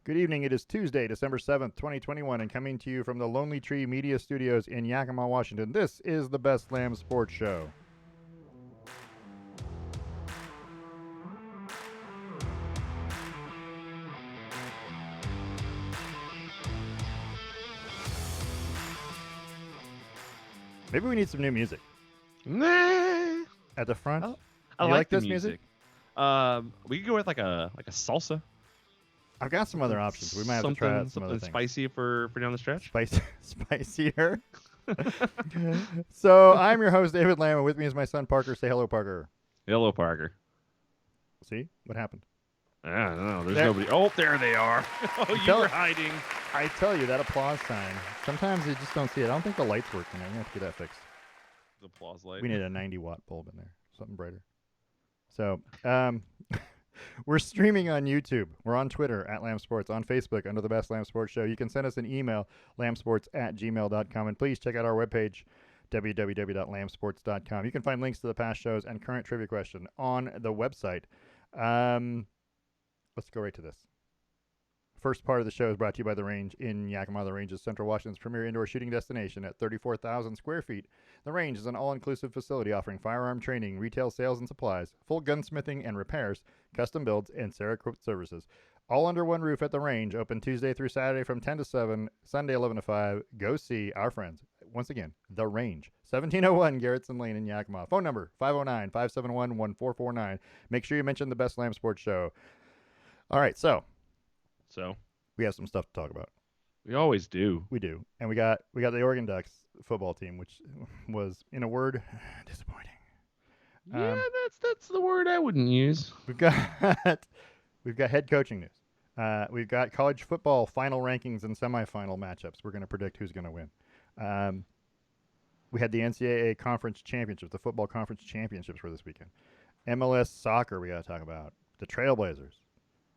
Good evening. It is Tuesday, December 7th, 2021, and coming to you from the Lonely Tree Media Studios in Yakima, Washington, this is the Best Lamm Sports Show. Maybe we need some new music. Nah. At the front? I you like this the music. We could go with like a salsa. I've got some other options. We might have to try out some other something things. spicy for down the stretch. Spicier. So I'm your host, David Lamm, and with me is my son, Parker. Say hello, Parker. Hello, Parker. See? What happened? I don't know. There's nobody. Oh, there they are. Oh, you were hiding. I tell you, that applause sign, sometimes you just don't see it. I don't think the light's working. I'm going to have to get that fixed. The applause light. We need a 90-watt bulb in there, something brighter. So, we're streaming on YouTube. We're on Twitter, @LambSports, on Facebook, under the Best Lamm Sports Show. You can send us an email, lambsports@gmail.com, and please check out our webpage, www.lambsports.com. You can find links to the past shows and current trivia question on the website. Let's go right to this. First part of the show is brought to you by The Range in Yakima. The Range is Central Washington's premier indoor shooting destination at 34,000 square feet. The Range is an all-inclusive facility offering firearm training, retail sales and supplies, full gunsmithing and repairs, custom builds, and Cerakote services. All under one roof at The Range, open Tuesday through Saturday from 10 to 7, Sunday 11 to 5. Go see our friends. Once again, The Range, 1701 Garrettson Lane in Yakima. Phone number, 509-571-1449. Make sure you mention the Best Lamm Sports Show. All right, so we have some stuff to talk about. We always do. We do. And we got the Oregon Ducks football team, which was, in a word, disappointing. Yeah, that's the word I wouldn't use. We've got head coaching news. We've got college football final rankings and semifinal matchups. We're going to predict who's going to win. We had the NCAA conference championships, the football conference championships for this weekend. MLS soccer we got to talk about. The Trailblazers,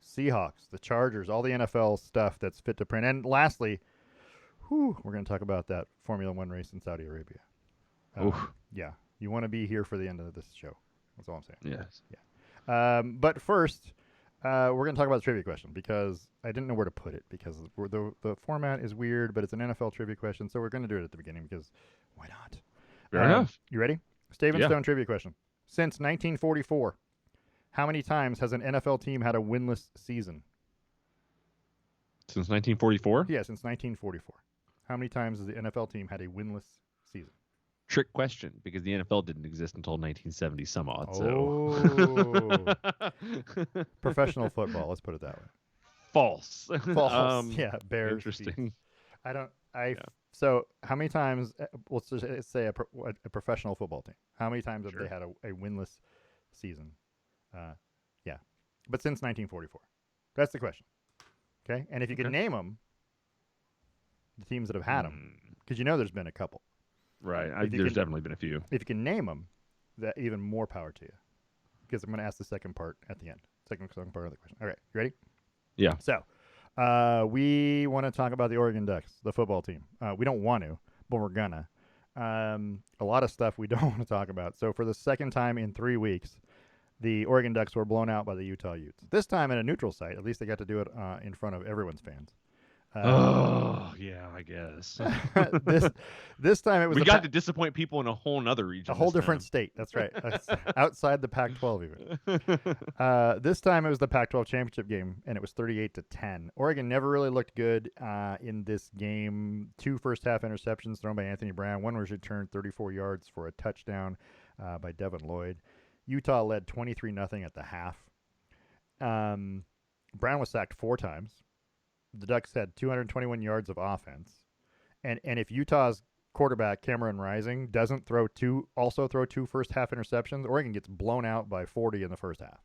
Seahawks, the Chargers, all the NFL stuff that's fit to print. And lastly, we're going to talk about that Formula One race in Saudi Arabia. Yeah, you want to be here for the end of this show. That's all I'm saying. Yes. Yeah. But first, we're going to talk about the trivia question because I didn't know where to put it because the format is weird, but it's an NFL trivia question, so we're going to do it at the beginning because why not? Fair enough. You ready? Stone trivia question. Since 1944, how many times has an NFL team had a winless season? Since 1944? Yeah, since 1944. How many times has the NFL team had a winless season? Trick question, because the NFL didn't exist until 1970 some odd. Oh. Professional football, let's put it that way. False. Yeah, Bears. Interesting. So how many times, let's just say a professional football team, how many times have they had a winless season? Yeah, but since 1944. That's the question. Okay, and if you can name them, the teams that have had them, because there's been a couple. Right, there's definitely been a few. If you can name them, that even more power to you, because I'm going to ask the second part at the end. Second part of the question. All right, you ready? Yeah. So, we want to talk about the Oregon Ducks, the football team. We don't want to, but we're gonna. A lot of stuff we don't want to talk about. So for the second time in 3 weeks, the Oregon Ducks were blown out by the Utah Utes. This time at a neutral site. At least they got to do it in front of everyone's fans. Yeah, I guess. this time it was. We got to disappoint people in a whole other region. A whole different state. That's right. Outside the Pac-12 even. This time it was the Pac-12 championship game, and it was 38-10. Oregon never really looked good in this game. 2 first-half interceptions thrown by Anthony Brown. One was returned 34 yards for a touchdown by Devin Lloyd. Utah led 23-0 at the half. Brown was sacked 4 times. The Ducks had 221 yards of offense. And if Utah's quarterback, Cameron Rising, doesn't throw 2 first-half interceptions, Oregon gets blown out by 40 in the first half.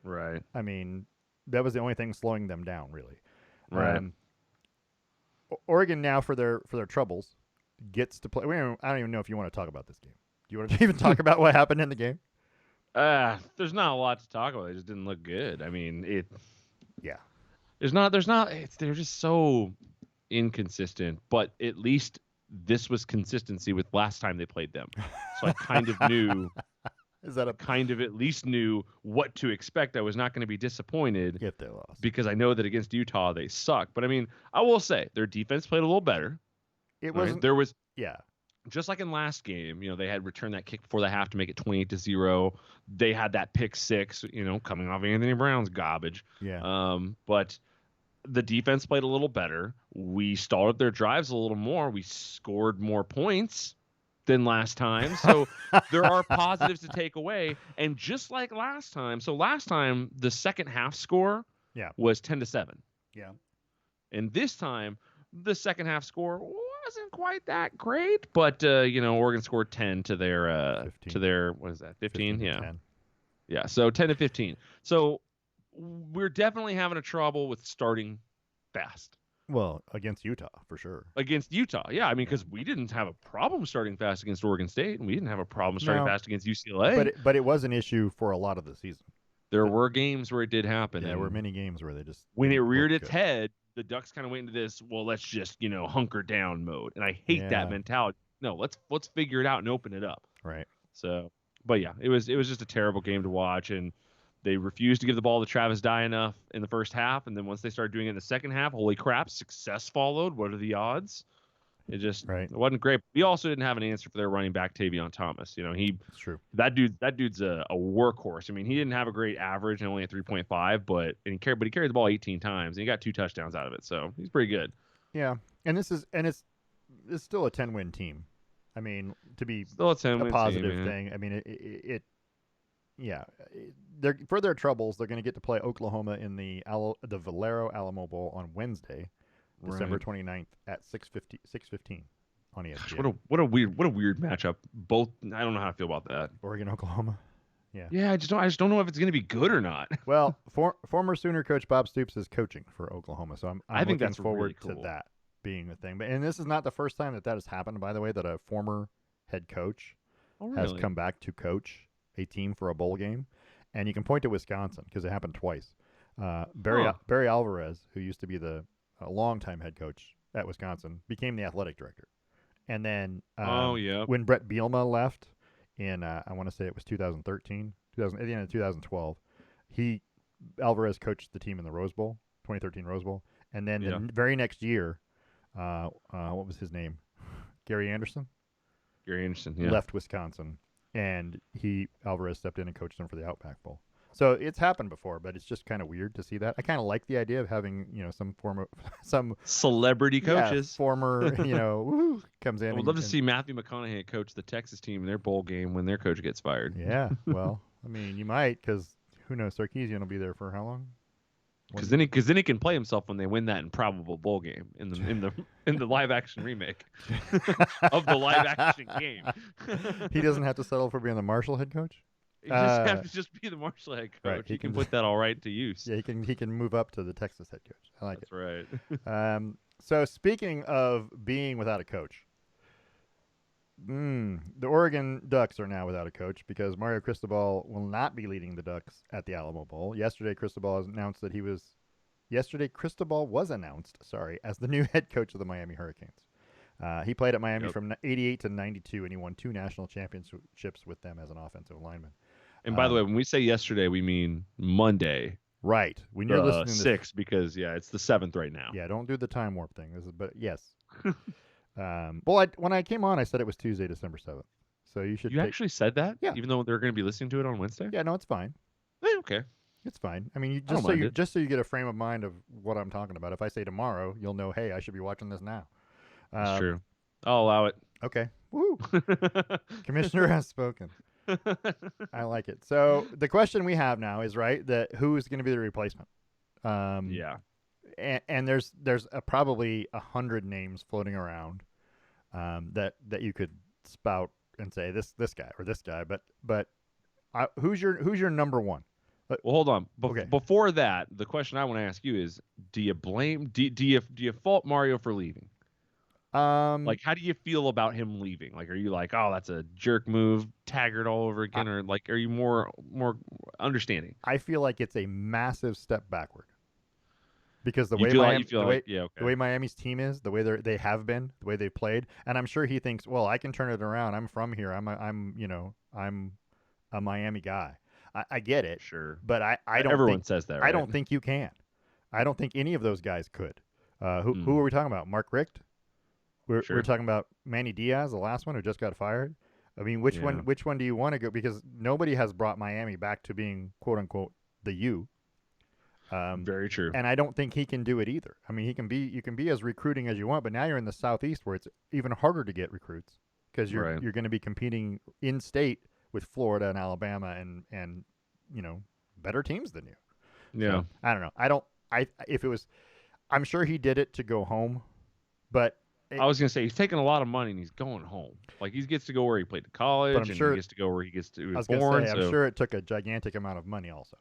Right. I mean, that was the only thing slowing them down, really. Right. Oregon now, for their troubles, gets to play. I don't even know if you want to talk about this game. Do you want to even talk about what happened in the game? There's not a lot to talk about. It just didn't look good. I mean, Yeah. They're just so inconsistent, but at least this was consistency with last time they played them. So I kind of knew Is that a kind of at least knew what to expect. I was not going to be disappointed if they lost? because I know that against Utah they suck. But I mean, I will say their defense played a little better. It Right? wasn't. There was Yeah. just like in last game, they had returned that kick before the half to make it 28-0. They had that pick six, coming off Anthony Brown's garbage. Yeah. But the defense played a little better. We stalled up their drives a little more. We scored more points than last time. So there are positives to take away. And just like last time, the second half score was 10-7. Yeah. And this time, the second half score wasn't quite that great, but Oregon scored 10 to their 15. What is that? 15? 15 Yeah. 10. Yeah, so 10-15. So we're definitely having a trouble with starting fast. Well, against Utah for sure. Against Utah, yeah. I mean, because we didn't have a problem starting fast against Oregon State, and we didn't have a problem starting fast against UCLA. But it was an issue for a lot of the season. There were games where it did happen. Yeah, there were many games where they just when it reared its head, the Ducks kind of went into this, well, let's just hunker down mode, and I hate that mentality. No, let's figure it out and open it up. Right. So, but yeah, it was just a terrible game to watch, and they refused to give the ball to Travis Dye enough in the first half, and then once they started doing it in the second half, holy crap, success followed. What are the odds? It just it wasn't great. We also didn't have an answer for their running back Tavion Thomas. It's true. That dude's a workhorse. I mean, he didn't have a great average and only a 3.5, but he carried the ball 18 times and he got 2 touchdowns out of it. So he's pretty good. Yeah, and it's still a 10-win team. I mean, to be still a 10-win positive team, thing. I mean, they're for their troubles. They're going to get to play Oklahoma in the Valero Alamo Bowl on Wednesday. December 29th at 6:15 on ESPN. Gosh, what a weird matchup. Both, I don't know how I feel about that. Oregon, Oklahoma. Yeah. Yeah, I just don't know if it's going to be good or not. Well, former Sooner coach Bob Stoops is coaching for Oklahoma, so I think looking forward really cool. to that being the thing. And this is not the first time that has happened, by the way, that a former head coach has come back to coach a team for a bowl game. And you can point to Wisconsin because it happened twice. Barry Alvarez, who used to be a longtime head coach at Wisconsin, became the athletic director. And then when Brett Bielema left in, I want to say it was 2013, at the end of 2012, Alvarez coached the team in the Rose Bowl, 2013 Rose Bowl. And then the very next year, what was his name? Gary Anderson? Gary Anderson, left Wisconsin, and Alvarez stepped in and coached them for the Outback Bowl. So it's happened before, but it's just kind of weird to see that. I kind of like the idea of having, some celebrity coaches, former, comes in. I would love to see Matthew McConaughey coach the Texas team in their bowl game when their coach gets fired. Yeah, well, I mean, you might, because who knows? Sarkisian will be there for how long? Because then he can play himself when they win that improbable bowl game in the live action remake of the live action game. He doesn't have to settle for being the Marshall head coach. He just have to just be the Marshall head coach. Right, he can put that all right to use. Yeah, he can move up to the Texas head coach. I like it. That's right. So speaking of being without a coach, the Oregon Ducks are now without a coach because Mario Cristobal will not be leading the Ducks at the Alamo Bowl. Yesterday, Cristobal was announced as the new head coach of the Miami Hurricanes. He played at Miami from 88 to 92, and he won 2 national championships with them as an offensive lineman. And by the way, when we say yesterday, we mean Monday. Right. When you're listening to 6th, because it's the 7th right now. Yeah, don't do the time warp thing. But yes. When I came on, I said it was Tuesday, December 7th. So you should. You actually said that? Yeah. Even though they're going to be listening to it on Wednesday? Yeah, no, it's fine. Okay. It's fine. I mean, just so you get a frame of mind of what I'm talking about. If I say tomorrow, you'll know, hey, I should be watching this now. That's true. I'll allow it. Okay. Woo. Commissioner has spoken. I like it. So the question we have now is that who is going to be the replacement? Yeah. And there's probably 100 names floating around that you could spout and say this guy or this guy, but who's your number one? Well, hold on. Okay. Before that, the question I want to ask you is: do you fault Mario for leaving? Like, how do you feel about him leaving? Like, are you like, oh, that's a jerk move, Taggart all over again, or like, are you more understanding? I feel like it's a massive step backward because the way Miami's team is, the way they have been, the way they've played, and I'm sure he thinks, well, I can turn it around. I'm from here. I'm a Miami guy. I get it, Sure. but I don't Everyone think says that, I right? don't think you can. I don't think any of those guys could. Who are we talking about? Mark Richt? We're Sure. talking about Manny Diaz, the last one who just got fired. I mean, Yeah. which one do you want to go? Because nobody has brought Miami back to being quote unquote the U. Very true. And I don't think he can do it either. I mean, you can be as recruiting as you want, but now you're in the Southeast where it's even harder to get recruits because Right. you're going to be competing in state with Florida and Alabama and better teams than you. Yeah. So I don't know. I don't. I if it was, I'm sure he did it to go home, but I was gonna say he's taking a lot of money and he's going home. Like he gets to go where he played I'm college and he sure. gets to go where he I was was going to born. say, I'm So sure it took a gigantic amount of money also.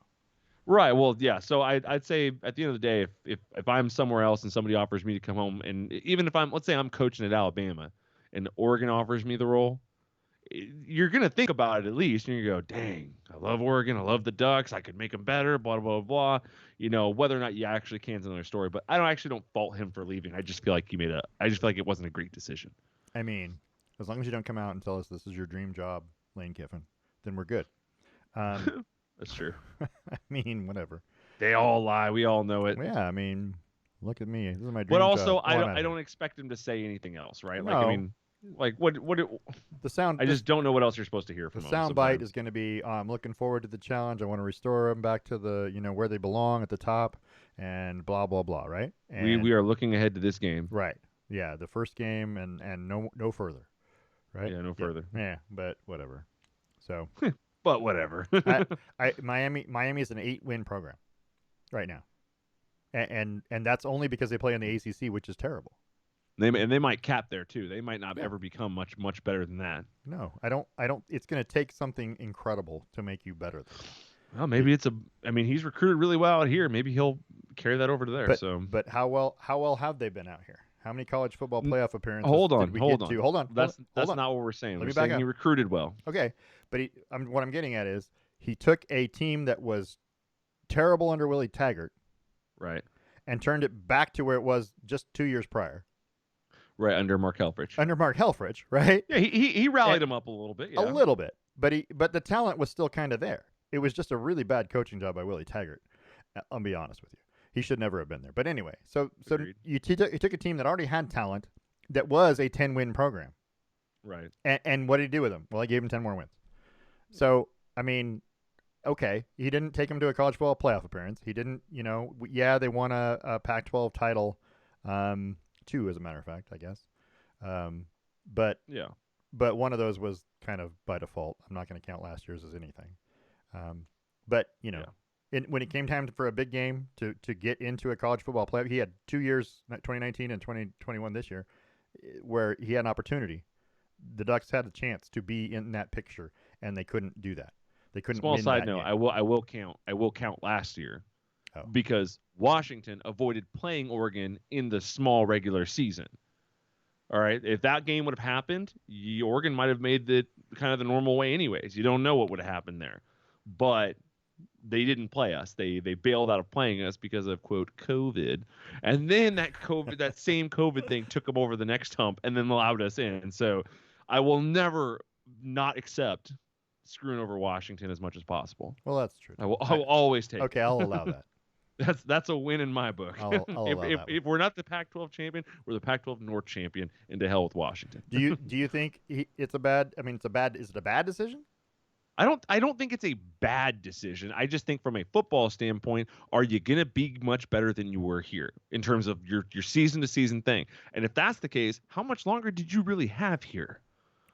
right. Well, yeah. So I'd say at the end of the day, if I'm somewhere else and somebody offers me to come home, and even if let's say I'm coaching at Alabama, and Oregon offers me the role, you're gonna think about it at least, and you go, dang, I love Oregon, I love the Ducks, I could make them better, blah blah blah. Whether or not you actually can is another story. But I don't fault him for leaving. I just feel like I just feel like it wasn't a great decision. I mean, as long as you don't come out and tell us this is your dream job, Lane Kiffin, then we're good. That's true. I mean, whatever. They all lie. We all know it. Yeah, I mean, look at me. This is my But dream job. also, Oh, I'm out I of don't here. expect him to say anything else, right? Like, I No, mean, like what? the sound. I This, just don't know what else you're supposed to hear the from him sound bite sometimes. is going to be. I'm looking forward to the challenge. I want to restore them back to the where they belong at the top, and blah blah blah. Right. And We are looking ahead to this game. right. Yeah, the first game and no further. Right. Yeah, no Yeah. further. Yeah, but whatever. So But whatever. Miami is an 8-win program right now, and that's only because they play in the ACC, which is terrible. They might cap there too. They might not Yeah. ever become much better than that. No, I don't. I don't. It's going to take something incredible to make you better than that. Well, maybe it's a. I mean, he's recruited really well out here. Maybe he'll carry that over to there. But how well have they been out here? How many college football playoff appearances hold on, did we hold get on. to? Hold on. That's hold on. not what we're saying. Let We're me back saying he up. recruited well. Okay, but what I'm getting at is he took a team that was terrible under Willie Taggart Right. and turned it back to where it was just 2 years prior Right under Mark Helfrich. under Mark Helfrich, right? Yeah, he rallied him up a little bit. Yeah. A little bit, but the talent was still kind of there. It was just a really bad coaching job by Willie Taggart. I'll be honest with you. He should never have been there. But anyway, so Agreed. you took a team that already had talent that was a 10-win program. Right. And what did he do with them? Well, he gave him 10 more wins. So, I mean, okay, he didn't take him to a college football playoff appearance. He didn't, they won a Pac-12 title, 2 as a matter of fact, I guess. But Yeah. but one of those was kind of by default. I'm not going to count last year's as anything. But when it came time for a big game to get into a college football playoff, he had 2 years, 2019 and 2021 this year, where he had an opportunity. The Ducks had a chance to be in that picture, and they couldn't do that. They couldn't. Small win side that note: game. I will count last year because Washington avoided playing Oregon in the small regular season. All right, if that game would have happened, Oregon might have made the kind of the normal way anyways. You don't know what would have happened there, but they didn't play us. They bailed out of playing us because of quote COVID, and then that same COVID thing took them over the next hump and then allowed us in. So I will never not accept screwing over Washington as much as possible. Well, that's true. I will always take. Okay, I'll allow that. That's a win in my book. I'll allow that. If we're not the Pac-12 champion, we're the Pac-12 North champion. And to hell with Washington. Do you think it's a bad? I mean, it's a bad. Is it a bad decision? I don't think it's a bad decision. I just think from a football standpoint, are you gonna be much better than you were here in terms of your season to season thing? And if that's the case, how much longer did you really have here?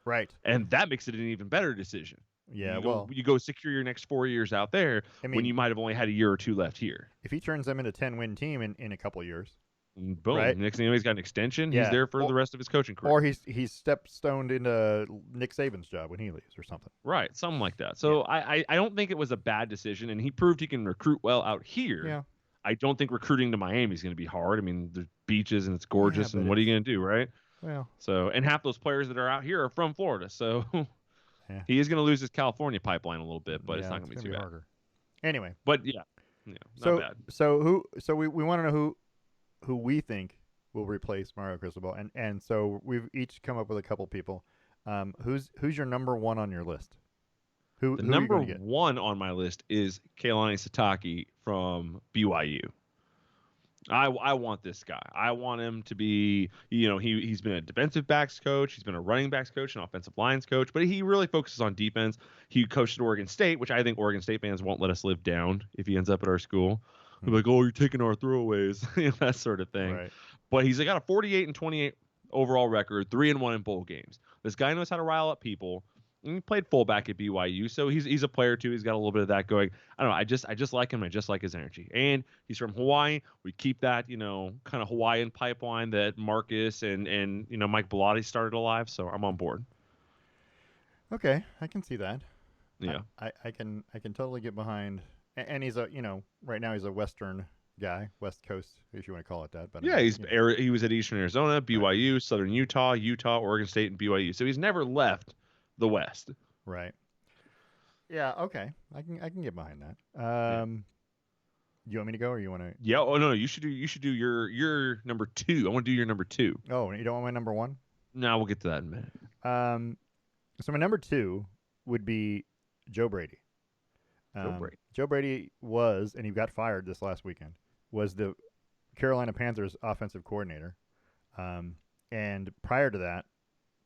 Right. And that makes it an even better decision. Yeah. You go secure your next 4 years out there when you might have only had a year or two left here. If he turns them into a 10-win team in a couple years, boom. Right? Next thing he's got an extension. Yeah. He's there for the rest of his coaching career. Or he's step-stoned into Nick Saban's job when he leaves or something. Right, something like that. So I don't think it was a bad decision, and he proved he can recruit well out here. Yeah. I don't think recruiting to Miami is going to be hard. I mean, there's beaches and it's gorgeous, and what are you going to do, right? Well. So, and half those players that are out here are from Florida, so he is going to lose his California pipeline a little bit, but it's not going to be too bad. Harder. Anyway. But not bad. So we want to know who we think will replace Mario Cristobal, and so we've each come up with a couple people. Who's your number one on your list? Who The are you number going to get? one on my list is Kehlani Satake from BYU. I want this guy. I want him to be, he's been a defensive backs coach, he's been a running backs coach, an offensive lines coach, but he really focuses on defense. He coached at Oregon State, which I think Oregon State fans won't let us live down if he ends up at our school. They're like, "Oh, you're taking our throwaways," that sort of thing. Right. But he's got a 48-28 overall record, 3-1 in bowl games. This guy knows how to rile up people. And he played fullback at BYU, so he's a player too. He's got a little bit of that going. I don't know. I just like him. I just like his energy, and he's from Hawaii. We keep that kind of Hawaiian pipeline that Marcus and Mike Bellotti started alive. So I'm on board. Okay, I can see that. Yeah. I can totally get behind. And he's right now he's a Western guy, West Coast, if you want to call it that. But Yeah, he was at Eastern Arizona, BYU, right. Southern Utah, Oregon State, and BYU. So he's never left the West. Right. Yeah. Okay. I can get behind that. Yeah. You want me to go, or you want to? Yeah. Oh no, you should do your number 2. I want to do your number 2. Oh, you don't want my number 1? No, we'll get to that in a minute. So my number 2 would be Joe Brady. Joe Brady was, and he got fired this last weekend, was the Carolina Panthers offensive coordinator. And prior to that,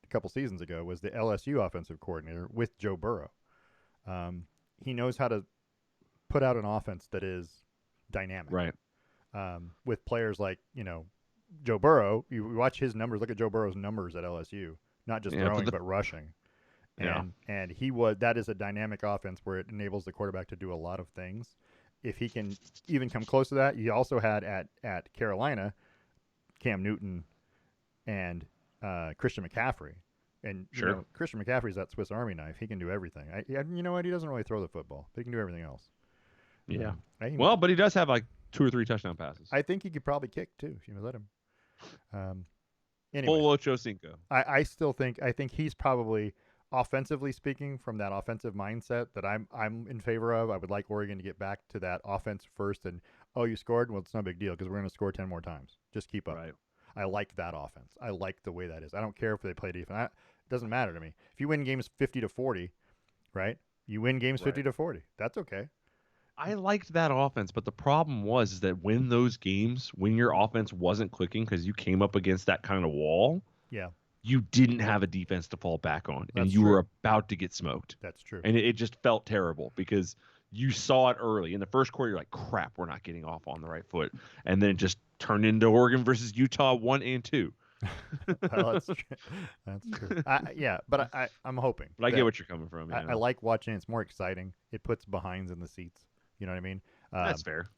a couple seasons ago, was the LSU offensive coordinator with Joe Burrow. He knows how to put out an offense that is dynamic. Right. With players like, Joe Burrow. You watch his numbers, look at Joe Burrow's numbers at LSU, not just throwing, but rushing. And that is a dynamic offense where it enables the quarterback to do a lot of things. If he can even come close to that, he also had at Carolina Cam Newton and Christian McCaffrey. And Christian McCaffrey's that Swiss Army knife. He can do everything. You know what? He doesn't really throw the football, but he can do everything else. Yeah. But he does have like 2 or 3 touchdown passes. I think he could probably kick too if you let him. Anyway, Full Ocho Cinco. I think he's probably, offensively speaking, from that offensive mindset that I'm in favor of. I would like Oregon to get back to that offense first. And you scored? Well, it's no big deal because we're going to score 10 more times. Just keep up. Right. I like that offense. I like the way that is. I don't care if they play defense. It doesn't matter to me. If you win games 50-40, right? You win games 50-40. That's okay. I liked that offense, but the problem was that when your offense wasn't clicking because you came up against that kind of wall, you didn't have a defense to fall back on, and you were about to get smoked. That's true. And it just felt terrible because you saw it early. In the first quarter, you're like, crap, we're not getting off on the right foot. And then it just turned into Oregon versus Utah 1 and 2. Well, that's true. That's true. But I'm hoping. But I get what you're coming from. I like watching. It's more exciting. It puts behinds in the seats. You know what I mean? That's fair.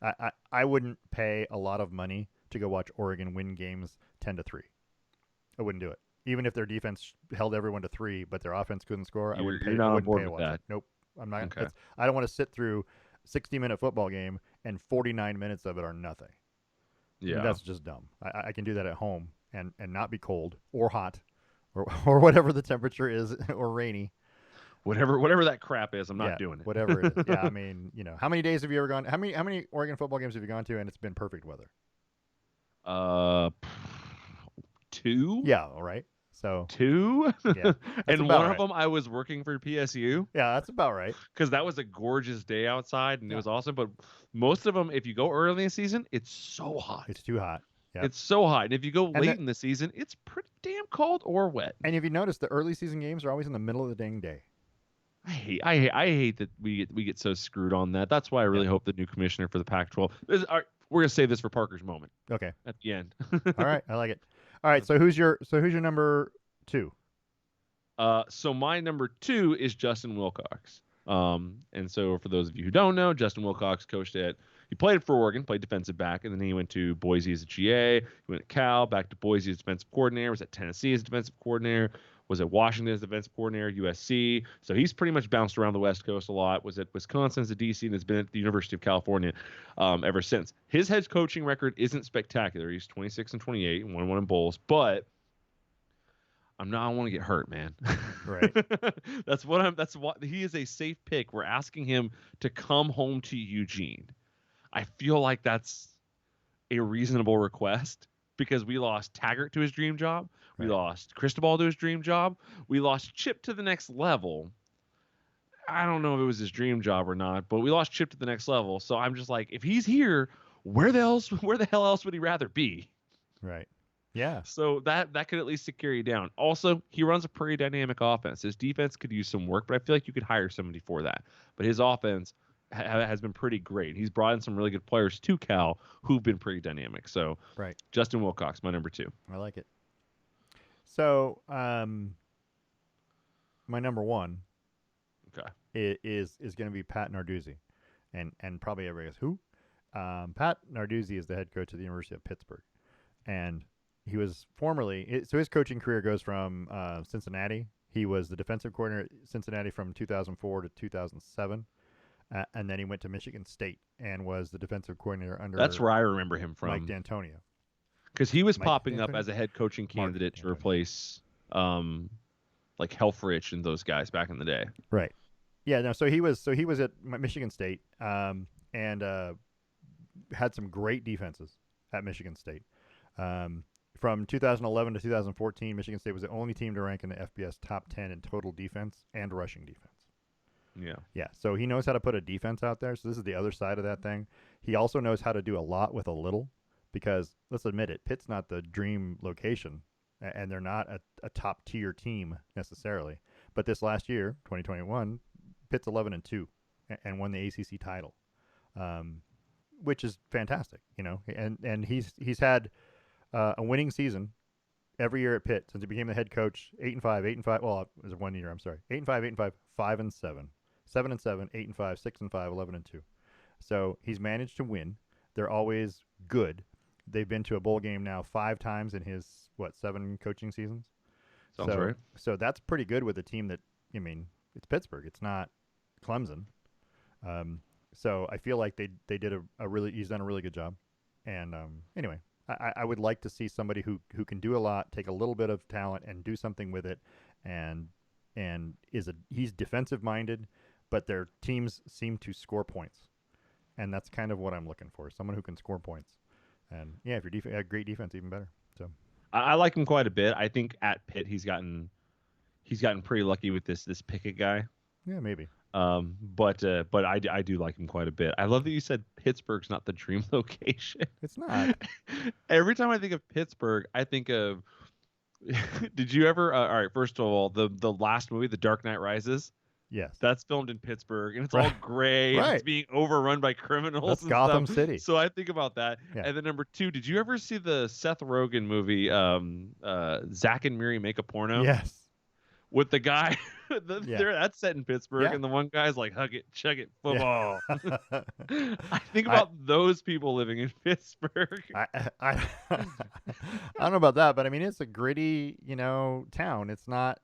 I wouldn't pay a lot of money to go watch Oregon win games 10-3. I wouldn't do it. Even if their defense held everyone to 3, but their offense couldn't score, I wouldn't pay. You're not on board to with that. Nope. I'm not. Okay. I don't want to sit through 60-minute football game and 49 minutes of it are nothing. Yeah. That's just dumb. I can do that at home and not be cold or hot or whatever the temperature is or rainy. Whatever that crap is, I'm not doing it. Whatever it is. Yeah, I mean, how many days have you ever gone? How many Oregon football games have you gone to and it's been perfect weather? 2. Yeah, all right. So 2. Yeah, and one of them I was working for PSU. Yeah, that's about right. Because that was a gorgeous day outside and it was awesome. But most of them, if you go early in the season, it's so hot. It's too hot. Yep. It's so hot. And if you go late in the season, it's pretty damn cold or wet. And if you notice, the early season games are always in the middle of the dang day. I hate that we get so screwed on that. That's why I really hope the new commissioner for the Pac-12. We're gonna save this for Parker's moment. Okay. At the end. All right, I like it. All right, so who's your number 2? So my number 2 is Justin Wilcox. And so for those of you who don't know, Justin Wilcox he played for Oregon, played defensive back, and then he went to Boise as a GA. He went to Cal, back to Boise as defensive coordinator, was at Tennessee as defensive coordinator, was at Washington as defensive coordinator, USC. So he's pretty much bounced around the West Coast a lot, was at Wisconsin as a DC, and has been at the University of California ever since. His head coaching record isn't spectacular. He's 26-28 and 1-1 in bowls, but I don't want to get hurt, man. Right. That's what he is a safe pick. We're asking him to come home to Eugene. I feel like that's a reasonable request because we lost Taggart to his dream job. We lost Cristobal to his dream job. We lost Chip to the next level. I don't know if it was his dream job or not, but we lost Chip to the next level. So I'm just like, if he's here, where the hell else would he rather be? Right. Yeah. So that could at least secure you down. Also, he runs a pretty dynamic offense. His defense could use some work, but I feel like you could hire somebody for that. But his offense has been pretty great. He's brought in some really good players to Cal who've been pretty dynamic. So Right. Justin Wilcox, my number 2. I like it. So, my number 1 Okay. is going to be Pat Narduzzi, and probably everybody goes, who? Pat Narduzzi is the head coach of the University of Pittsburgh, and he was formerly so his coaching career goes from Cincinnati. He was the defensive coordinator at Cincinnati from 2004 to 2007, and then he went to Michigan State and was the defensive coordinator under That's where I remember him Mike from. D'Antonio. Because he was Mike popping up D'Antonio? as a head coaching Mark candidate to D'Antonio. replace like Helfrich and those guys back in the day. Right. Yeah. No. So he was at Michigan State, and had some great defenses at Michigan State. From 2011 to 2014, Michigan State was the only team to rank in the FBS top 10 in total defense and rushing defense. Yeah. Yeah, so he knows how to put a defense out there. So this is the other side of that thing. He also knows how to do a lot with a little, because let's admit it, Pitt's not the dream location, and they're not a top tier team necessarily. But this last year, 2021, Pitt's 11-2 and won the ACC title, which is fantastic, you know. And he's had a winning season every year at Pitt since he became the head coach. 8-5, 8-5. Well, it was 1 year. I'm sorry. 8-5, 8-5, 5-7. 7-7, 8-5, 6-5, 11-2. So he's managed to win. They're always good. They've been to a bowl game now 5 times in his 7 coaching seasons. Sounds right. So that's pretty good with a team that, I mean, it's Pittsburgh. It's not Clemson. So I feel like they did he's done a really good job. And anyway, I would like to see somebody who can do a lot, take a little bit of talent, and do something with it, and he's defensive minded, but their teams seem to score points, and that's kind of what I'm looking for. Someone who can score points, and yeah, if you're great defense, even better. So I like him quite a bit. I think at Pitt he's gotten pretty lucky with this Pickett guy. Yeah, maybe. But I do like him quite a bit. I love that you said Pittsburgh's not the dream location. It's not. Every time I think of Pittsburgh, I think of. Did you ever? All right. First of all, the last movie, The Dark Knight Rises. Yes. That's filmed in Pittsburgh, and it's Right. all gray, and Right. it's being overrun by criminals. That's and Gotham stuff. City. So I think about that. Yeah. And then number 2, did you ever see the Seth Rogen movie, Zach and Miri Make a Porno? Yes. With the guy, Yeah. that's set in Pittsburgh, Yeah. and the one guy's like, hug it, chug it, football. Yeah. I think about those people living in Pittsburgh. I don't know about that, but I mean, it's a gritty, town. It's not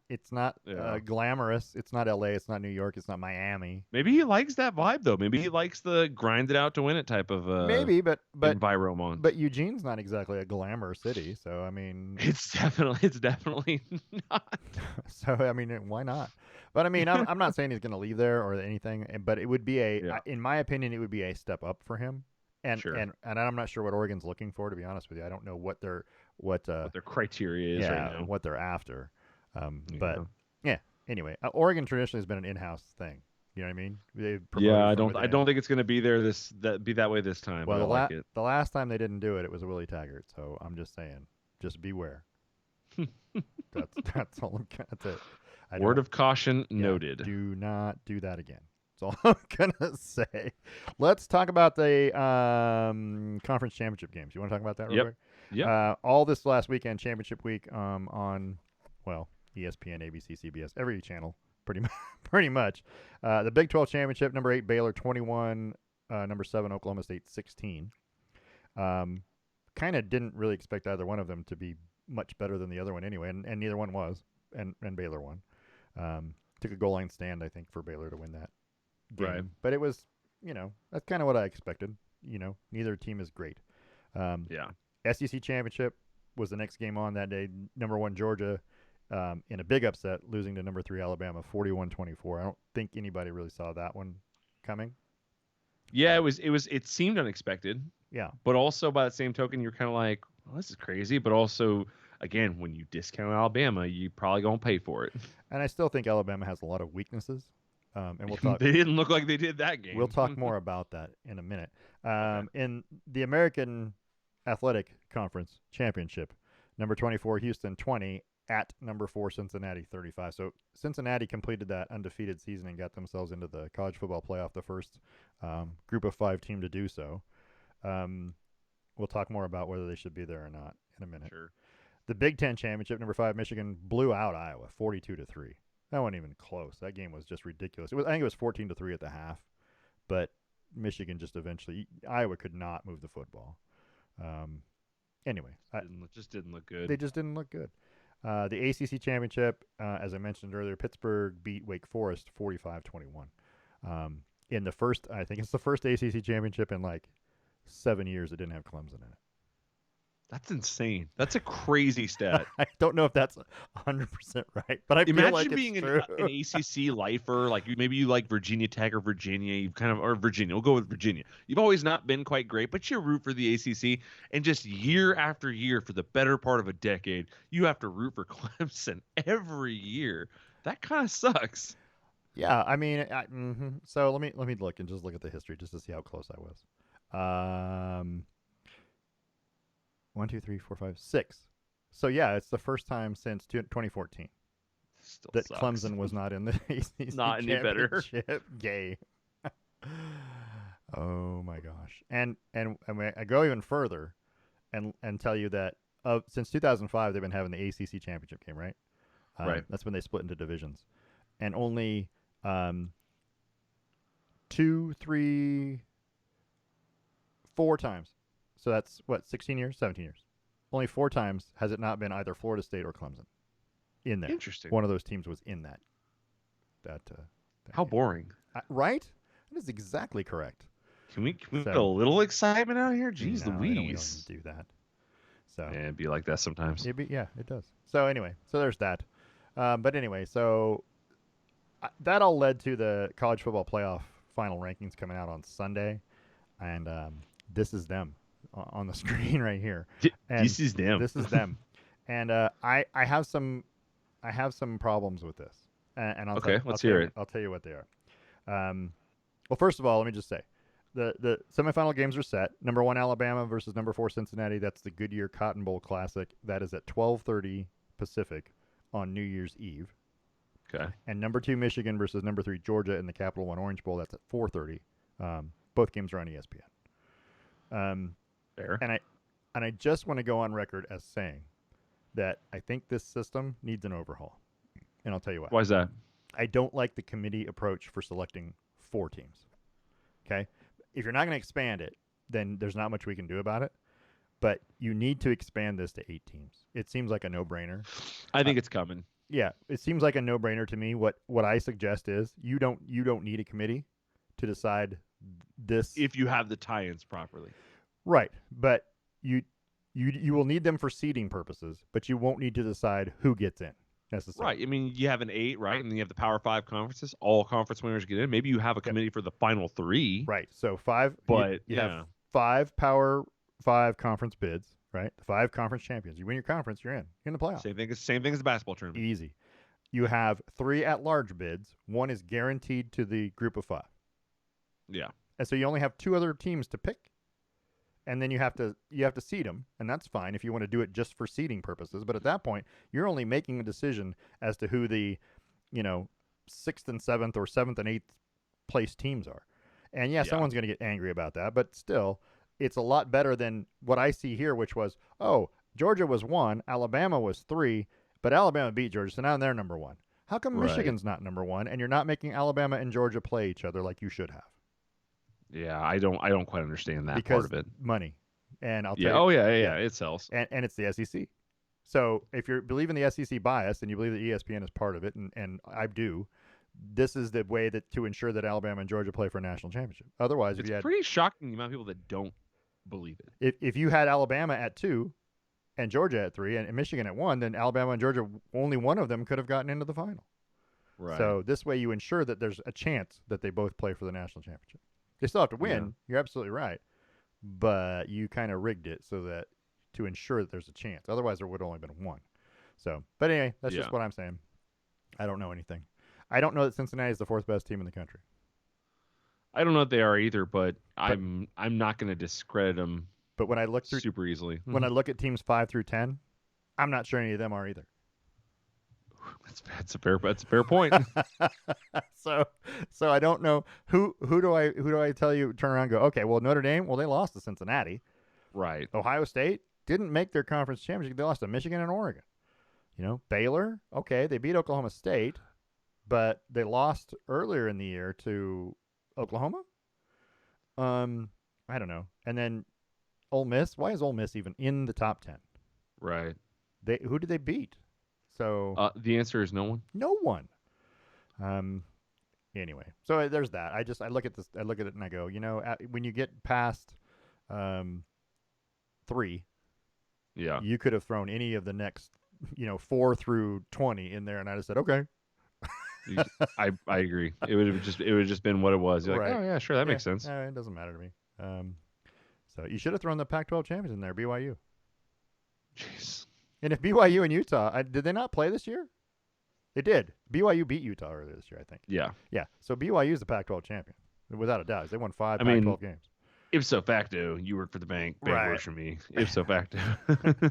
Yeah. glamorous. It's not LA. It's not New York. It's not Miami. Maybe he likes that vibe, though. Maybe he likes the grind it out to win it type of Maybe, but environment. But Eugene's not exactly a glamour city, so I mean, It's definitely not. so I mean, why not? But I mean, I'm not saying he's going to leave there or anything, but it would be in my opinion, it would be a step up for him. And Sure. and I'm not sure what Oregon's looking for, to be honest with you. I don't know what their criteria is right now. what they're after. Yeah. But yeah. Anyway, Oregon traditionally has been an in-house thing. You know what I mean? I don't think it's going to be that way this time. Well, but I like it. the last time they didn't do it, it was Willie Taggart. So I'm just saying, just beware. That's all. That's it. Word of caution noted. Do not do that again. That's all I'm gonna say. Let's talk about the conference championship games. You want to talk about that real quick? Yep. All this last weekend, championship week, on ESPN, ABC, CBS, every channel, pretty much. The Big 12 championship, number 8 Baylor 21, number 7 Oklahoma State 16. Kind of didn't really expect either one of them to be much better than the other one anyway, and neither one was, and Baylor won. Took a goal line stand, I think, for Baylor to win that game. Right. But it was, that's kind of what I expected. Neither team is great. SEC championship was the next game on that day. Number 1 Georgia, in a big upset, losing to number 3 Alabama 41-24. I don't think anybody really saw that one coming. Yeah, it seemed unexpected. Yeah. But also by the same token, you're kind of like, well, this is crazy. But also, again, when you discount Alabama, you probably gonna pay for it. And I still think Alabama has a lot of weaknesses. And we'll talk. They didn't look like they did that game. We'll talk more about that in a minute. Okay. In the American Athletic Conference Championship, number 24 Houston 20 at number 4 Cincinnati 35. So Cincinnati completed that undefeated season and got themselves into the college football playoff, the first group of 5 team to do so. We'll talk more about whether they should be there or not in a minute. Sure. The Big Ten Championship, number 5 Michigan blew out Iowa 42-3. That wasn't even close. That game was just ridiculous. I think it was 14-3 at the half, but Michigan just eventually, Iowa could not move the football. Anyway, Just didn't look good. They just didn't look good. The ACC Championship, as I mentioned earlier, Pittsburgh beat Wake Forest 45-21. In the first, I think it's the first ACC Championship in like 7 years that didn't have Clemson in it. That's insane. That's a crazy stat. I don't know if that's 100% right, but I Imagine feel like being it's true. an ACC lifer, like maybe you like Virginia Tech or Virginia. You or Virginia. We'll go with Virginia. You've always not been quite great, but you root for the ACC, and just year after year for the better part of a decade, you have to root for Clemson every year. That kind of sucks. Yeah, I mean, so let me look and just look at the history just to see how close I was. 1, 2, 3, 4, 5, 6. So yeah, it's the first time since 2014 Still that sucks. Clemson was not in the ACC Not any better. championship. Gay. Oh my gosh! And I go even further, and tell you that since 2005 they've been having the ACC championship game, right? Right. That's when they split into divisions, and only 2, 3, 4 times. So that's what, 16 years, 17 years. Only 4 times has it not been either Florida State or Clemson in there. Interesting. One of those teams was in that How game. boring. Right? That is exactly correct. Can we get a little excitement out here? Jeez no, we don't Louise. do that. So Yeah, it'd be like that sometimes. it does. So anyway, so there's that. But anyway, so that all led to the college football playoff final rankings coming out on Sunday, and this is them on the screen right here. And this is them. This is them. And I have some problems with this. And Let's hear it. I'll tell you what they are. Well, first of all, let me just say the semifinal games are set. Number 1 Alabama versus number 4 Cincinnati. That's the Goodyear Cotton Bowl Classic. That is at 12:30 Pacific on New Year's Eve. Okay. And number 2 Michigan versus number 3 Georgia in the Capital One Orange Bowl. That's at 4:30. Both games are on ESPN. Fair. And I just want to go on record as saying that I think this system needs an overhaul. And I'll tell you why. Why is that? I don't like the committee approach for selecting 4 teams. Okay? If you're not going to expand it, then there's not much we can do about it. But you need to expand this to 8 teams. It seems like a no-brainer. I think it's coming. Yeah, it seems like a no-brainer to me. What I suggest is you don't need a committee to decide this If you have the tie-ins properly. Right, but you will need them for seeding purposes, but you won't need to decide who gets in necessarily. Right. I mean, you have an 8, right? And then you have the Power 5 conferences. All conference winners get in. Maybe you have a committee for the final 3. Right. So 5. But you have 5 Power 5 conference bids. Right. The 5 conference champions. You win your conference, you're in. You're in the playoffs. Same thing as the basketball tournament. Easy. You have 3 at-large bids. 1 is guaranteed to the group of 5. Yeah. And so you only have 2 other teams to pick. And then you have to seed them, and that's fine if you want to do it just for seeding purposes. But at that point, you're only making a decision as to who the, 6th and 7th or 7th and 8th place teams are. And someone's going to get angry about that, but still, it's a lot better than what I see here, which was, Georgia was 1, Alabama was 3, but Alabama beat Georgia, so now they're number 1. How come Michigan's not number 1, and you're not making Alabama and Georgia play each other like you should have? Yeah, I don't quite understand that Because part of it. Money. And I'll tell Yeah. you. Oh yeah, it sells. And it's the SEC. So if you believe in the SEC bias and you believe that ESPN is part of it, and I do, this is the way to ensure that Alabama and Georgia play for a national championship. Otherwise, it's pretty shocking the amount of people that don't believe it. If you had Alabama at 2 and Georgia at 3 and Michigan at 1, then Alabama and Georgia, only one of them could have gotten into the final. Right. So this way you ensure that there's a chance that they both play for the national championship. They still have to win. Yeah. You're absolutely right. But you kind of rigged it so that to ensure that there's a chance. Otherwise, there would have only been 1. So, but anyway, that's just what I'm saying. I don't know anything. I don't know that Cincinnati is the fourth best team in the country. I don't know what they are either, but But I'm not going to discredit them but when I look through super easily. when I look at teams 5 through 10, I'm not sure any of them are either. That's a fair point. so I don't know who do I tell you turn around and go, okay, well, Notre Dame, well, they lost to Cincinnati. Right. Ohio State didn't make their conference championship. They lost to Michigan and Oregon. Baylor, okay, they beat Oklahoma State, but they lost earlier in the year to Oklahoma. I don't know. And then Ole Miss, why is Ole Miss even in the top 10? Right. Who did they beat? So the answer is no one. no one. Anyway, so there's that. I look at this, I look at it, and I go, when you get past 3, Yeah. you could have thrown any of the next, 4 through 20 in there, and I just said, okay. I agree. It would have just been what it was. You're like, Right. oh yeah, sure, that makes sense. It doesn't matter to me. So you should have thrown the Pac-12 champions in there, BYU. Jeez. And if BYU and Utah, did they not play this year? They did. BYU beat Utah earlier this year, I think. Yeah. Yeah. So BYU is the Pac-12 champion, without a doubt. They won 5 Pac-12 games. Ipso facto, you work for the bank Right. works for me. Ipso facto.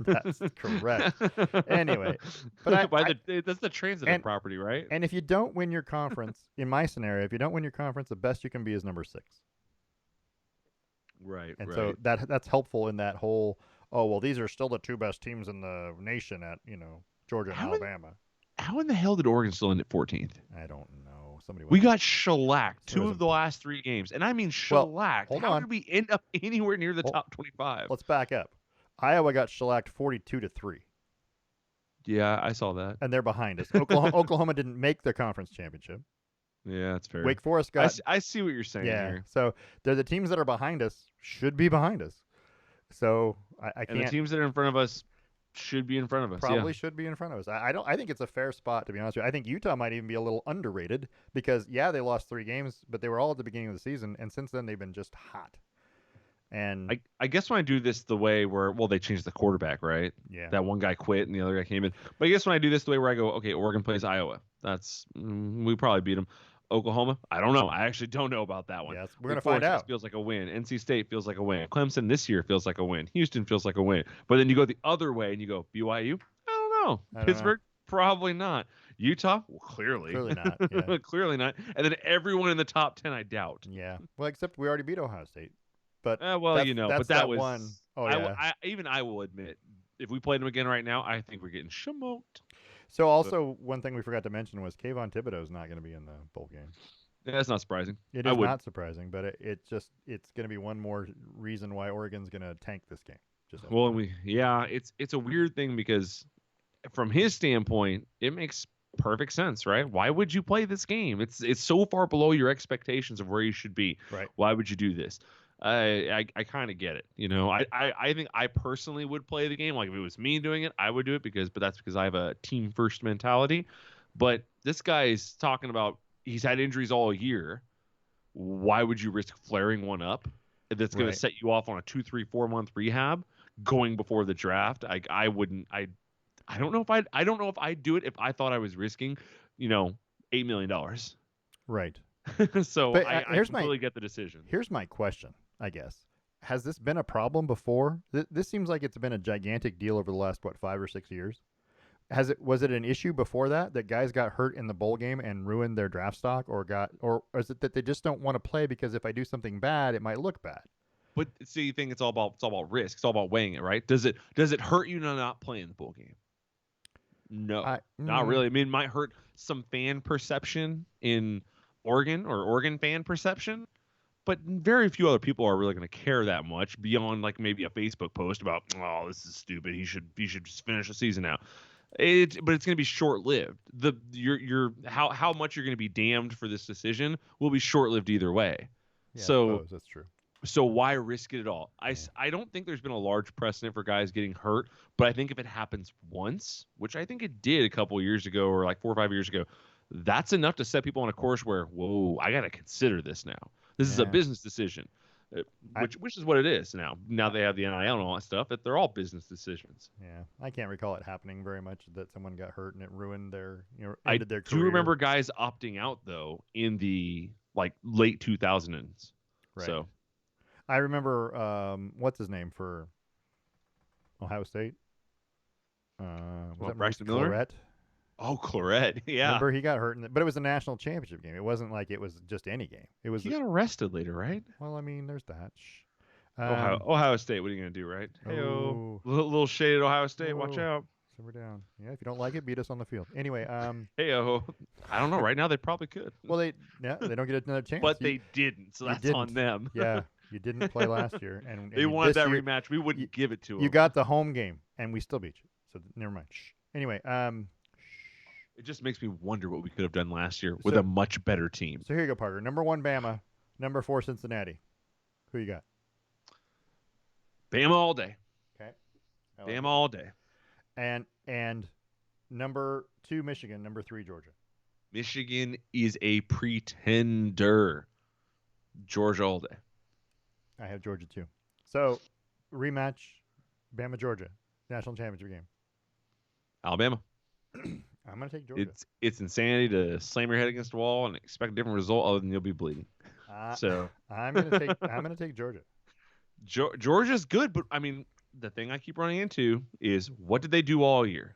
That's correct. Anyway, but that's the transitive property, right? And if you don't win your conference, in my scenario, if you don't win your conference, the best you can be is number 6. Right. And right. so that's helpful in that whole, oh, well, these are still the 2 best teams in the nation at, Georgia and Alabama. How in the hell did Oregon still end at 14th? I don't know. We got shellacked 2 of the last 3 games, and I mean shellacked. Hold How on. did we end up anywhere near the top 25? Let's back up. Iowa got shellacked 42-3. Yeah, I saw that. And they're behind us. Oklahoma didn't make the conference championship. Yeah, that's fair. Wake Forest got. I see what you're saying here. So they're the teams that are behind us should be behind us. So I can't. And the teams that are in front of us should be in front of us. Probably should be in front of us. I think it's a fair spot, to be honest with you. I think Utah might even be a little underrated because they lost 3 games, but they were all at the beginning of the season, and since then they've been just hot. And I guess when I do this the way where they changed the quarterback, right? Yeah. That one guy quit and the other guy came in. But I guess when I do this the way where I go, okay, Oregon plays Iowa. That's we probably beat them. Oklahoma, I don't know. I actually don't know about that one. Yes, we're gonna find out. Feels like a win. NC State feels like a win. Clemson this year feels like a win. Houston feels like a win. But then you go the other way and you go BYU. I don't know. Pittsburgh, probably not. Utah, clearly not. Yeah. Clearly not. And then everyone in the top 10, I doubt. Yeah. Well, except we already beat Ohio State. But but that was one. Oh yeah. I will admit, if we played them again right now, I think we're getting smoked. So also one thing we forgot to mention was Kayvon Thibodeau is not going to be in the bowl game. Yeah, that's not surprising. It is not surprising, but it's going to be one more reason why Oregon's going to tank this game. It's a weird thing because from his standpoint, it makes perfect sense, right? Why would you play this game? It's so far below your expectations of where you should be. Right. Why would you do this? I kind of get it. I think I personally would play the game. Like if it was me doing it, I would do it but that's because I have a team first mentality. But this guy is talking about he's had injuries all year. Why would you risk flaring one up that's going to set you off on a 2, 3, 4 month rehab going before the draft? I wouldn't. I don't know if I'd do it if I thought I was risking, $8 million. Right. So I completely get the decision. Here's my question, I guess. Has this been a problem before? This seems like it's been a gigantic deal over the last 5 or 6 years. Was it an issue before that guys got hurt in the bowl game and ruined their draft stock, or is it that they just don't want to play because if I do something bad, it might look bad? But see, you think it's all about risk. It's all about weighing it, right? Does it hurt you to not play in the bowl game? No, not really. I mean, it might hurt some fan perception in Oregon or Oregon fan perception, but very few other people are really going to care that much beyond like maybe a Facebook post about, oh, this is stupid. He should just finish the season out. But it's going to be short-lived. How much you're going to be damned for this decision will be short-lived either way. Yeah, so I suppose that's true. So why risk it at all? I don't think there's been a large precedent for guys getting hurt, but I think if it happens once, which I think it did a couple of years ago or like 4 or 5 years ago, that's enough to set people on a course where, whoa, I got to consider this now. This is a business decision. Which is what it is now. Now they have the NIL and all that stuff. That they're all business decisions. Yeah, I can't recall it happening very much that someone got hurt and it ruined their, I ended their do career. remember guys opting out though in the like late 2000s. Right. So I remember what's his name for Ohio State? Was that Braxton Maurice Miller? Clarett? Oh, Clarett, yeah. Remember he got hurt, but it was a national championship game. It wasn't like it was just any game. It was. He got arrested later, right? Well, I mean, there's that. Ohio State. What are you gonna do, right? Hey-o. Little shade at Ohio State. Watch out. Simmer down. Yeah, if you don't like it, beat us on the field. Anyway, hey-o. I don't know. Right now, they probably could. Well, they don't get another chance. But they didn't, so that's on them. Yeah, you didn't play last year, and they wanted that rematch. We wouldn't give it to them. You got the home game, and we still beat you. So never mind. Anyway, it just makes me wonder what we could have done last year with a much better team. So here you go, Parker. Number 1, Bama. Number 4, Cincinnati. Who you got? Bama all day. Okay. Bama all day. And number 2, Michigan. Number 3, Georgia. Michigan is a pretender. Georgia all day. I have Georgia too. So rematch, Bama Georgia national championship game. Alabama. I'm gonna take Georgia. It's insanity to slam your head against the wall and expect a different result other than you'll be bleeding. So I'm gonna take Georgia. Georgia's good, but I mean the thing I keep running into is what did they do all year?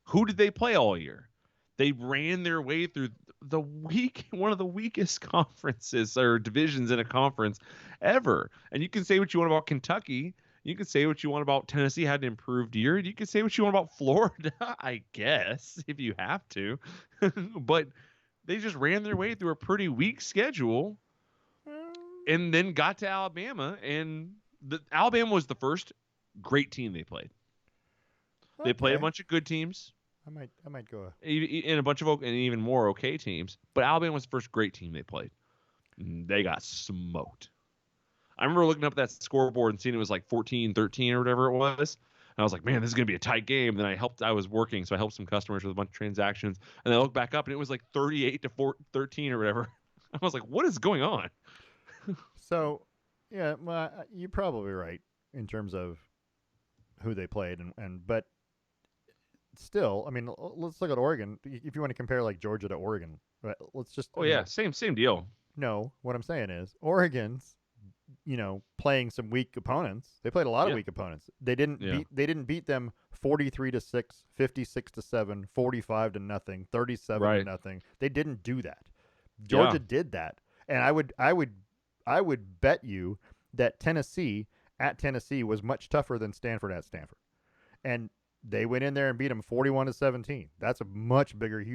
Who did they play all year? They ran their way through one of the weakest conferences or divisions in a conference ever. And you can say what you want about Kentucky. You can say what you want about Tennessee had an improved year. You can say what you want about Florida, I guess, if you have to. But they just ran their way through a pretty weak schedule and then got to Alabama. And Alabama was the first great team they played. They played a bunch of good teams. I might go in a bunch of and even more okay teams, but Alabama was the first great team they played. They got smoked. I remember looking up at that scoreboard and seeing it was like 14-13 or whatever it was. And I was like, man, this is going to be a tight game. Then I was working, so I helped some customers with a bunch of transactions. And I looked back up and it was like 38-13 or whatever. I was like, what is going on? So, yeah, well, you're probably right in terms of who they played but still, I mean, let's look at Oregon. If you want to compare like Georgia to Oregon, let's just. Oh yeah, same deal. No, what I'm saying is Oregon's, playing some weak opponents. They played a lot of weak opponents. They didn't beat them 43-6, 56-7, 45-0, 37-0. They didn't do that. Georgia did that, and I would bet you that Tennessee at Tennessee was much tougher than Stanford at Stanford, and they went in there and beat them 41-17. That's a much bigger,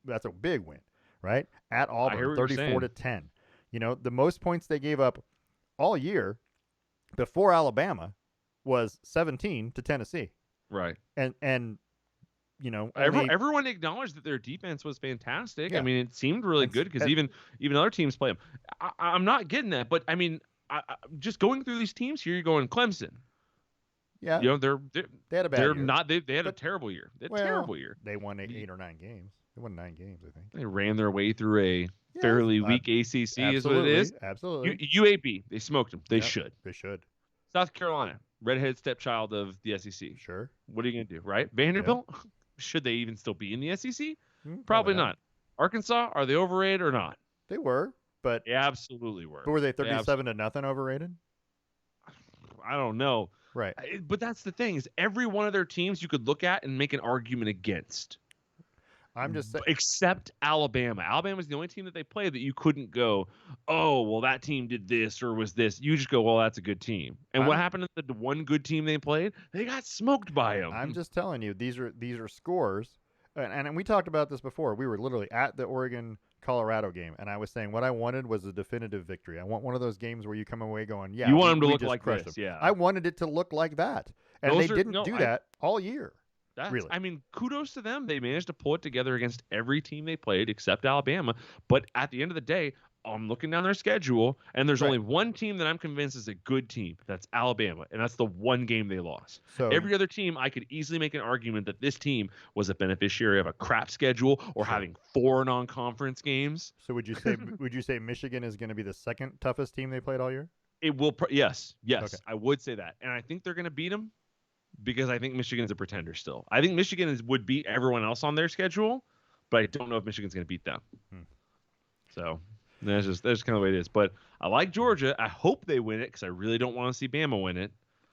that's a big win, right? At Auburn, 34-10. The most points they gave up all year before Alabama was 17 to Tennessee. Right. And everyone acknowledged that their defense was fantastic. Yeah. I mean, it seemed really good because even other teams play them. I'm not getting that, but I mean, just going through these teams here, you're going Clemson. Yeah, they had a bad year. They had a terrible year. Terrible year. They won 8 or 9 games. They won 9 games, I think. They ran their way through a fairly weak ACC, is what it is. Absolutely. UAB, they smoked them. They should. They should. South Carolina, redheaded stepchild of the SEC. Sure. What are you gonna do, right? Vanderbilt, should they even still be in the SEC? Probably not. Arkansas, are they overrated or not? They were, but they absolutely were. But were they 37-0 overrated? I don't know. Right. But that's the thing is every one of their teams you could look at and make an argument against. I'm just saying. Except Alabama. Alabama's the only team that they played that you couldn't go, oh, well, that team did this or was this. You just go, well, that's a good team. And what happened to the one good team they played? They got smoked by them. I'm just telling you, these are scores. And we talked about this before. We were literally at the Oregon-Colorado game, and I was saying what I wanted was a definitive victory. I want one of those games where you come away going, yeah, you want them to look just like crushed this, them. yeah. I wanted it to look like that, and they didn't do that all year. Really. I mean, kudos to them. They managed to pull it together against every team they played except Alabama. But at the end of the day, I'm looking down their schedule, and there's only one team that I'm convinced is a good team. That's Alabama, and that's the one game they lost. So every other team, I could easily make an argument that this team was a beneficiary of a crap schedule or having 4 non-conference games. So would you say Michigan is going to be the second toughest team they played all year? It will. Yes, Okay. I would say that, and I think they're going to beat them because I think Michigan's a pretender still. I think Michigan would beat everyone else on their schedule, but I don't know if Michigan's going to beat them. Hmm. So that's kind of the way it is. But I like Georgia. I hope they win it because I really don't want to see Bama win it.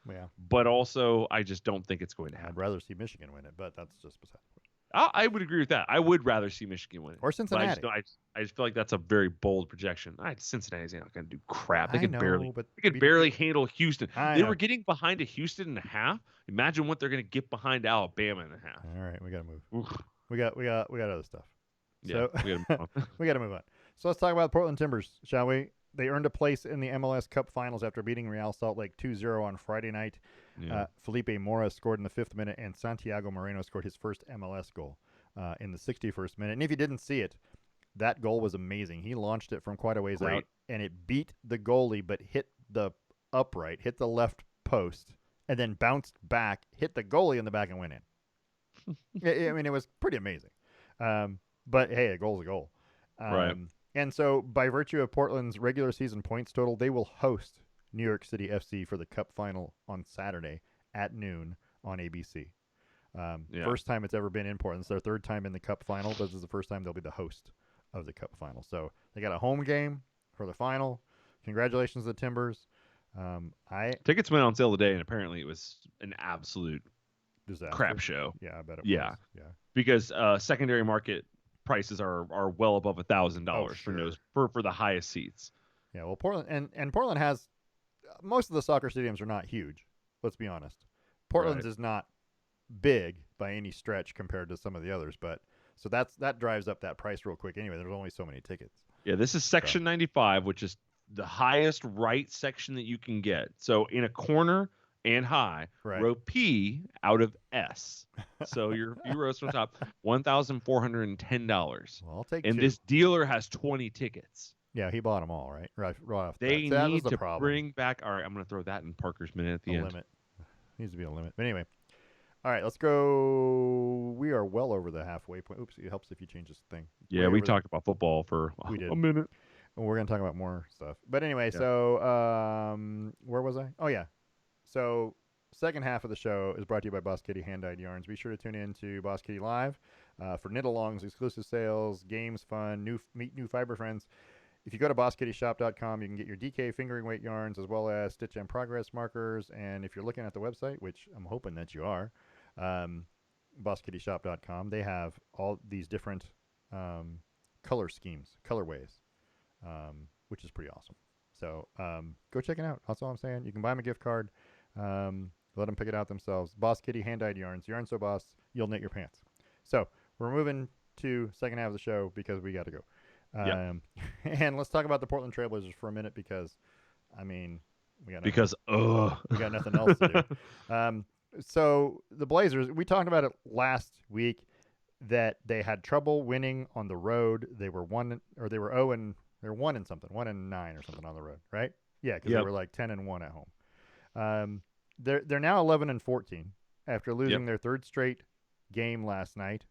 Yeah. But also, I just don't think it's going to happen. I'd rather see Michigan win it, but that's just beside the point. I would agree with that. I would rather see Michigan win it. Or Cincinnati. But I just feel like that's a very bold projection. Cincinnati's not going to do crap. They I could know, but barely handle Houston. I They know. were getting behind a Houston in a half. Imagine what they're going to get behind Alabama in a half. All right, we got to move. Oof. We got other stuff. Yeah, So we got to move on. we got to move on. So let's talk about Portland Timbers, shall we? They earned a place in the MLS Cup Finals after beating Real Salt Lake 2-0 on Friday night. Yeah. Felipe Mora scored in the 5th minute, and Santiago Moreno scored his first MLS goal in the 61st minute. And if you didn't see it, that goal was amazing. He launched it from quite a ways out, and it beat the goalie, but hit the upright, hit the left post, and then bounced back, hit the goalie in the back, and went in. I mean, it was pretty amazing. But hey, a goal's a goal. Right. And so, by virtue of Portland's regular season points total, they will host New York City FC for the Cup Final on Saturday at noon on ABC. First time it's ever been in Portland. It's their third time in the Cup Final. This is the first time they'll be the host of the Cup Final. So they got a home game for the final. Congratulations to the Timbers. Tickets went on sale today, and apparently it was an absolute disaster. Crap show. Yeah, I bet it was. Yeah. Because secondary market prices are well above $1,000 for the highest seats. Yeah, well, Portland and Portland has most of the soccer stadiums are not huge. Let's be honest. Portland's is not big by any stretch compared to some of the others, but so that drives up that price real quick. Anyway, there's only so many tickets. Yeah, this is section 95, which is the highest right section that you can get. So in a corner and high, row P out of S. So your few rows from the top, $1,410. Well, I'll take and two. This dealer has 20 tickets. Yeah, he bought them all, right? Right off the They bat. need to bring back. All right, I'm going to throw that in Parker's minute at the end. Limit needs to be a limit. But anyway, all right, let's go. We are well over the halfway point. Oops, it helps if you change this thing. Yeah, we talked about football for a minute. And we're going to talk about more stuff. But anyway, so where was I? Oh, yeah. So second half of the show is brought to you by Boss Kitty Hand-Dyed Yarns. Be sure to tune in to Boss Kitty Live for knit-alongs, exclusive sales, games, fun, meet new fiber friends. If you go to BossKittyShop.com, you can get your DK fingering weight yarns as well as stitch and progress markers. And if you're looking at the website, which I'm hoping that you are, BossKittyShop.com, they have all these different color schemes, colorways, which is pretty awesome. So go check it out. That's all I'm saying. You can buy them a gift card. Let them pick it out themselves. Boss Kitty Hand-Dyed Yarns. Yarn so boss, you'll knit your pants. So we're moving to second half of the show because we got to go. And let's talk about the Portland Trailblazers for a minute because, I mean, we got nothing else to do. So the Blazers, we talked about it last week that they had trouble winning on the road. They were 1 and 9 or something on the road, right? Yeah, because they were like 10-1 at home. They're now 11-14 after losing their third straight game last night,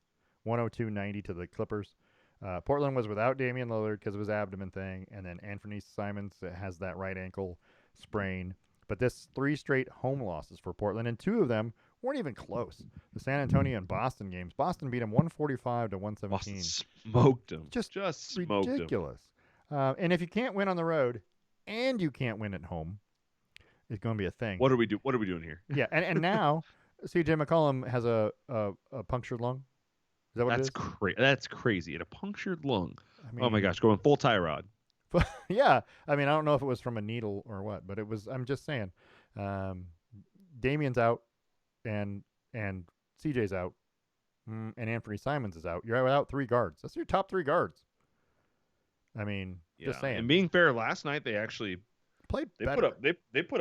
102-90 to the Clippers. Portland was without Damian Lillard because of his abdomen thing, and then Anthony Simons has that right ankle sprain. But this 3 straight home losses for Portland, and 2 of them weren't even close. The San Antonio and Boston games. Boston beat them 145-117. Boston smoked them. Just smoked ridiculous. And if you can't win on the road and you can't win at home, it's going to be a thing. What are we doing here? Yeah, and now CJ McCollum has a punctured lung. Is that what That's it is? crazy. That's crazy. A punctured lung. I mean, oh my gosh, going full tie rod. Yeah, I mean, I don't know if it was from a needle or what, but it was. I'm just saying, Damian's out, and CJ's out, and Anthony Simons is out. You're without 3 guards. That's your top 3 guards. I mean, just saying. And being fair, last night they actually played. They put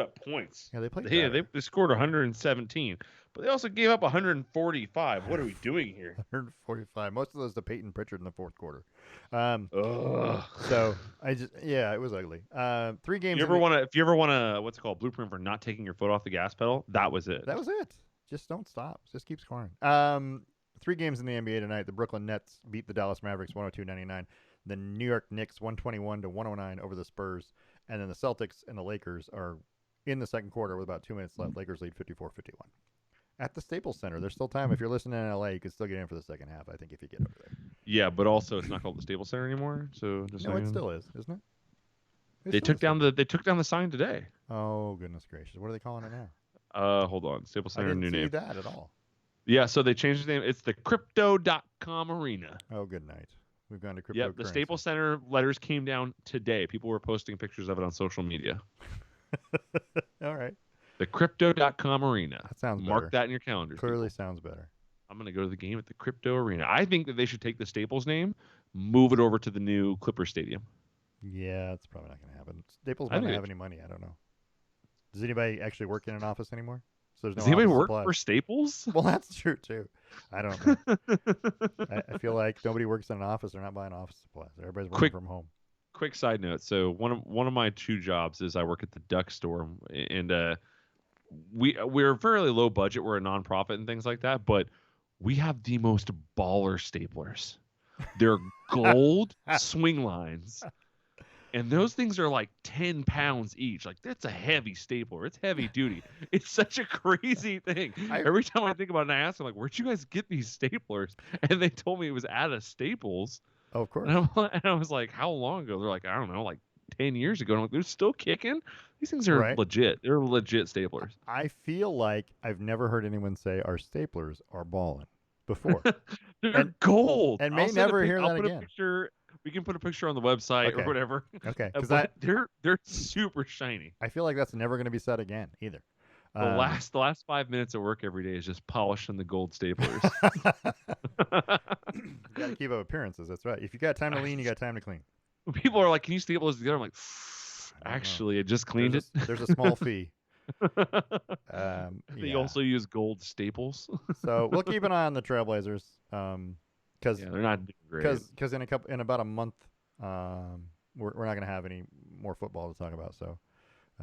up points. Yeah, they played. They scored 117, but they also gave up 145. What are we doing here? 145. Most of those to Peyton Pritchard in the fourth quarter. So it was ugly. 3 games. If you ever want to, what's it called, blueprint for not taking your foot off the gas pedal, that was it. That was it. Just don't stop. Just keep scoring. 3 games in the NBA tonight. The Brooklyn Nets beat the Dallas Mavericks 102-99. The New York Knicks 121-109 over the Spurs. And then the Celtics and the Lakers are in the second quarter with about 2 minutes left. Lakers lead 54-51. At the Staples Center, there's still time. If you're listening in LA, you can still get in for the second half, I think, if you get over there. Yeah, but also it's not called the Staples Center anymore. So just No, it still is, isn't it? They took down the sign today. Oh, goodness gracious. What are they calling it now? Hold on. Staples Center, I didn't new see name. that at all. Yeah, so they changed the name. It's the Crypto.com Arena. Oh, good night. We've gone to cryptocurrency. Yep, the Staples Center letters came down today. People were posting pictures of it on social media. All right. The Crypto.com Arena. That sounds better. Mark that in your calendars. Clearly sounds better. I'm going to go to the game at the Crypto Arena. I think that they should take the Staples name, move it over to the new Clipper Stadium. Yeah, it's probably not going to happen. Staples might not have any money. I don't know. Does anybody actually work in an office anymore? So there's no. Does anybody work supplies. for Staples? Well, that's true too. I don't know. I feel like nobody works in an office. They're not buying office supplies. Everybody's working from home. Quick side note. So one of my two jobs is I work at the Duck Store, and we're fairly low budget. We're a nonprofit and things like that, but we have the most baller staplers. They're gold swing lines. And those things are like 10 pounds each. Like, that's a heavy stapler. It's heavy duty. It's such a crazy thing. Every time I think about it, I ask them, like, where'd you guys get these staplers? And they told me it was at a Staples. Oh, of course. And I was like, how long ago? They're like, I don't know, like 10 years ago. And I'm like, they're still kicking? These things are legit. They're legit staplers. I feel like I've never heard anyone say our staplers are balling before. They're gold. And may never hear that again. We can put a picture on the website or whatever. Okay, because they're super shiny. I feel like that's never going to be said again either. The last 5 minutes at work every day is just polishing the gold staplers. You got to keep up appearances. That's right. If you got time to lean, you got time to clean. People are like, "Can you staple this together?" I'm like, "Actually, I just cleaned it." There's a small fee. They also use gold staples. So we'll keep an eye on the Trailblazers. Because they're not great. Because in about a month, we're not going to have any more football to talk about. So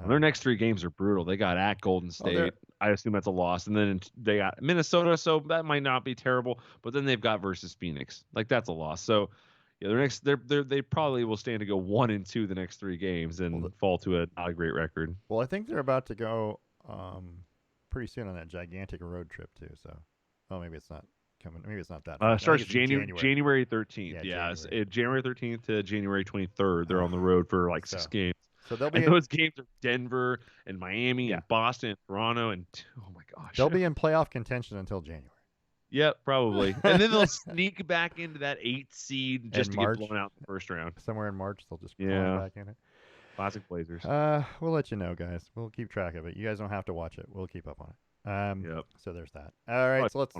their next 3 games are brutal. They got at Golden State. I assume that's a loss, and then they got Minnesota. So that might not be terrible. But then they've got versus Phoenix. Like, that's a loss. So yeah, they probably will stand to go 1-2 the next 3 games and fall to not a great record. Well, I think they're about to go pretty soon on that gigantic road trip too. So, maybe it's not coming. Maybe it's not that. Starts January 13th. Yeah, January 13th to January 23rd. They're on the road for like 6 games. So those games are Denver and Miami and Boston and Toronto and oh my gosh. They'll be in playoff contention until January. Yep, probably. And then they'll sneak back into that 8th seed just to get blown out in the first round. Somewhere in March, they'll just climb back in it. Classic Blazers. We'll let you know, guys. We'll keep track of it. You guys don't have to watch it. We'll keep up on it. Yep. So there's that. All right. So let's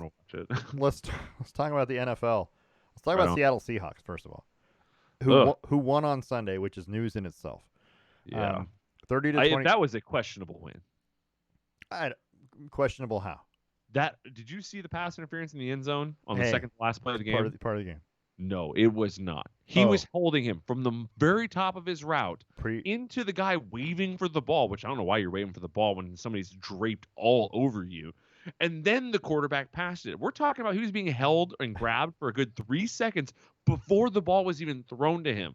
talk about the NFL. Let's talk about Seattle Seahawks first of all, who won on Sunday, which is news in itself. Yeah. 30-20. That was a questionable win. Questionable how? Did you see the pass interference in the end zone on the second to last play of the game? Part of the game. No, it was not. He was holding him from the very top of his route into the guy waving for the ball, which I don't know why you're waving for the ball when somebody's draped all over you. And then the quarterback passed it. We're talking about he was being held and grabbed for a good 3 seconds before the ball was even thrown to him.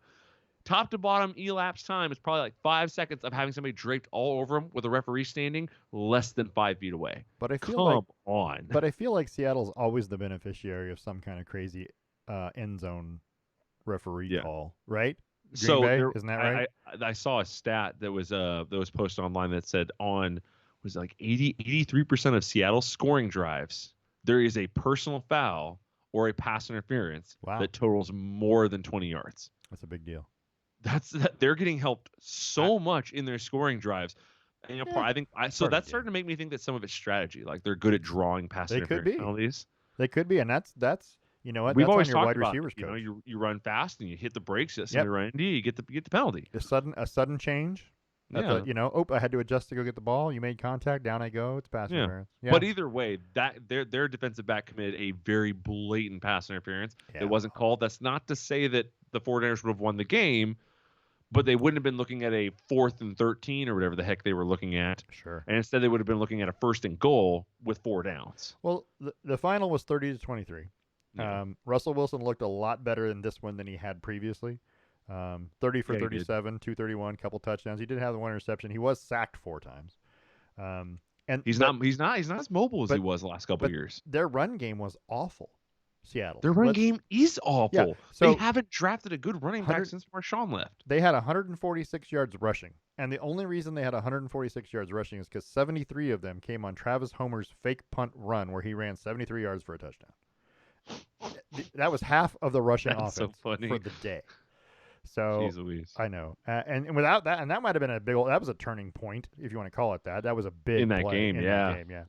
Top to bottom elapsed time is probably like 5 seconds of having somebody draped all over him with a referee standing less than 5 feet away. But I feel But I feel like Seattle's always the beneficiary of some kind of crazy end zone referee call, right? Green Bay, isn't that right? I saw a stat that was posted online that said was like 83% of Seattle's scoring drives there is a personal foul or a pass interference that totals more than 20 yards. That's a big deal. They're getting helped so much in their scoring drives. And I think that's starting to make me think that some of it's strategy. Like they're good at drawing pass interference penalties. They could be, and that's you know what we've that's always on your talked wide about. Receivers coach. You run fast and you hit the brakes at somebody right into you get the penalty. A sudden change. I had to adjust to go get the ball. You made contact. Down I go. It's pass interference. Yeah. But either way, that their defensive back committed a very blatant pass interference. Yeah. It wasn't called. That's not to say that the 49ers would have won the game, but they wouldn't have been looking at a 4th and 13 or whatever the heck they were looking at. Sure. And instead they would have been looking at a 1st and goal with 4 downs. Well, the final was 30-23. Yeah. Russell Wilson looked a lot better in this one than he had previously. 30 for Yeah, he did. 37, 231, couple touchdowns. He did have the one interception. He was sacked 4 times. Um, and He's but not he's not he's not as mobile as he but was the last couple of but years. their run game was awful. Seattle's. Their run Let's game is Yeah. awful. They So haven't drafted a good running back 100 since Marshawn left. they had 146 yards rushing. And the only reason they had 146 yards rushing is because 73 of them came on Travis Homer's fake punt run where he ran 73 yards for a touchdown. That was half of the rushing That's so offense funny. for the day. So Jeez Louise. I know, and without that, and that might have been that was a turning point if you want to call it that. That was a big In that play game, in yeah. that game,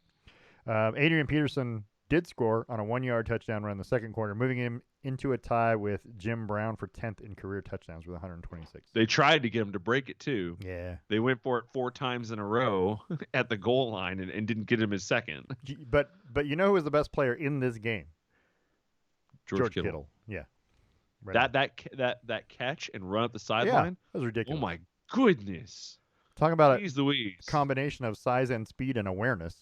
yeah. Adrian Peterson did score on a 1-yard touchdown run in the second quarter, moving him into a tie with Jim Brown for 10th in career touchdowns with 126. They tried to get him to break it too. Yeah, They went for it 4 times in a row at the goal line and didn't get him his second. but you know who was the best player in this game? George Kittle. Yeah, right. That catch and run up the sideline. Yeah, that was ridiculous. Oh my goodness. Talking about Jeez Louise. a combination of size and speed and awareness,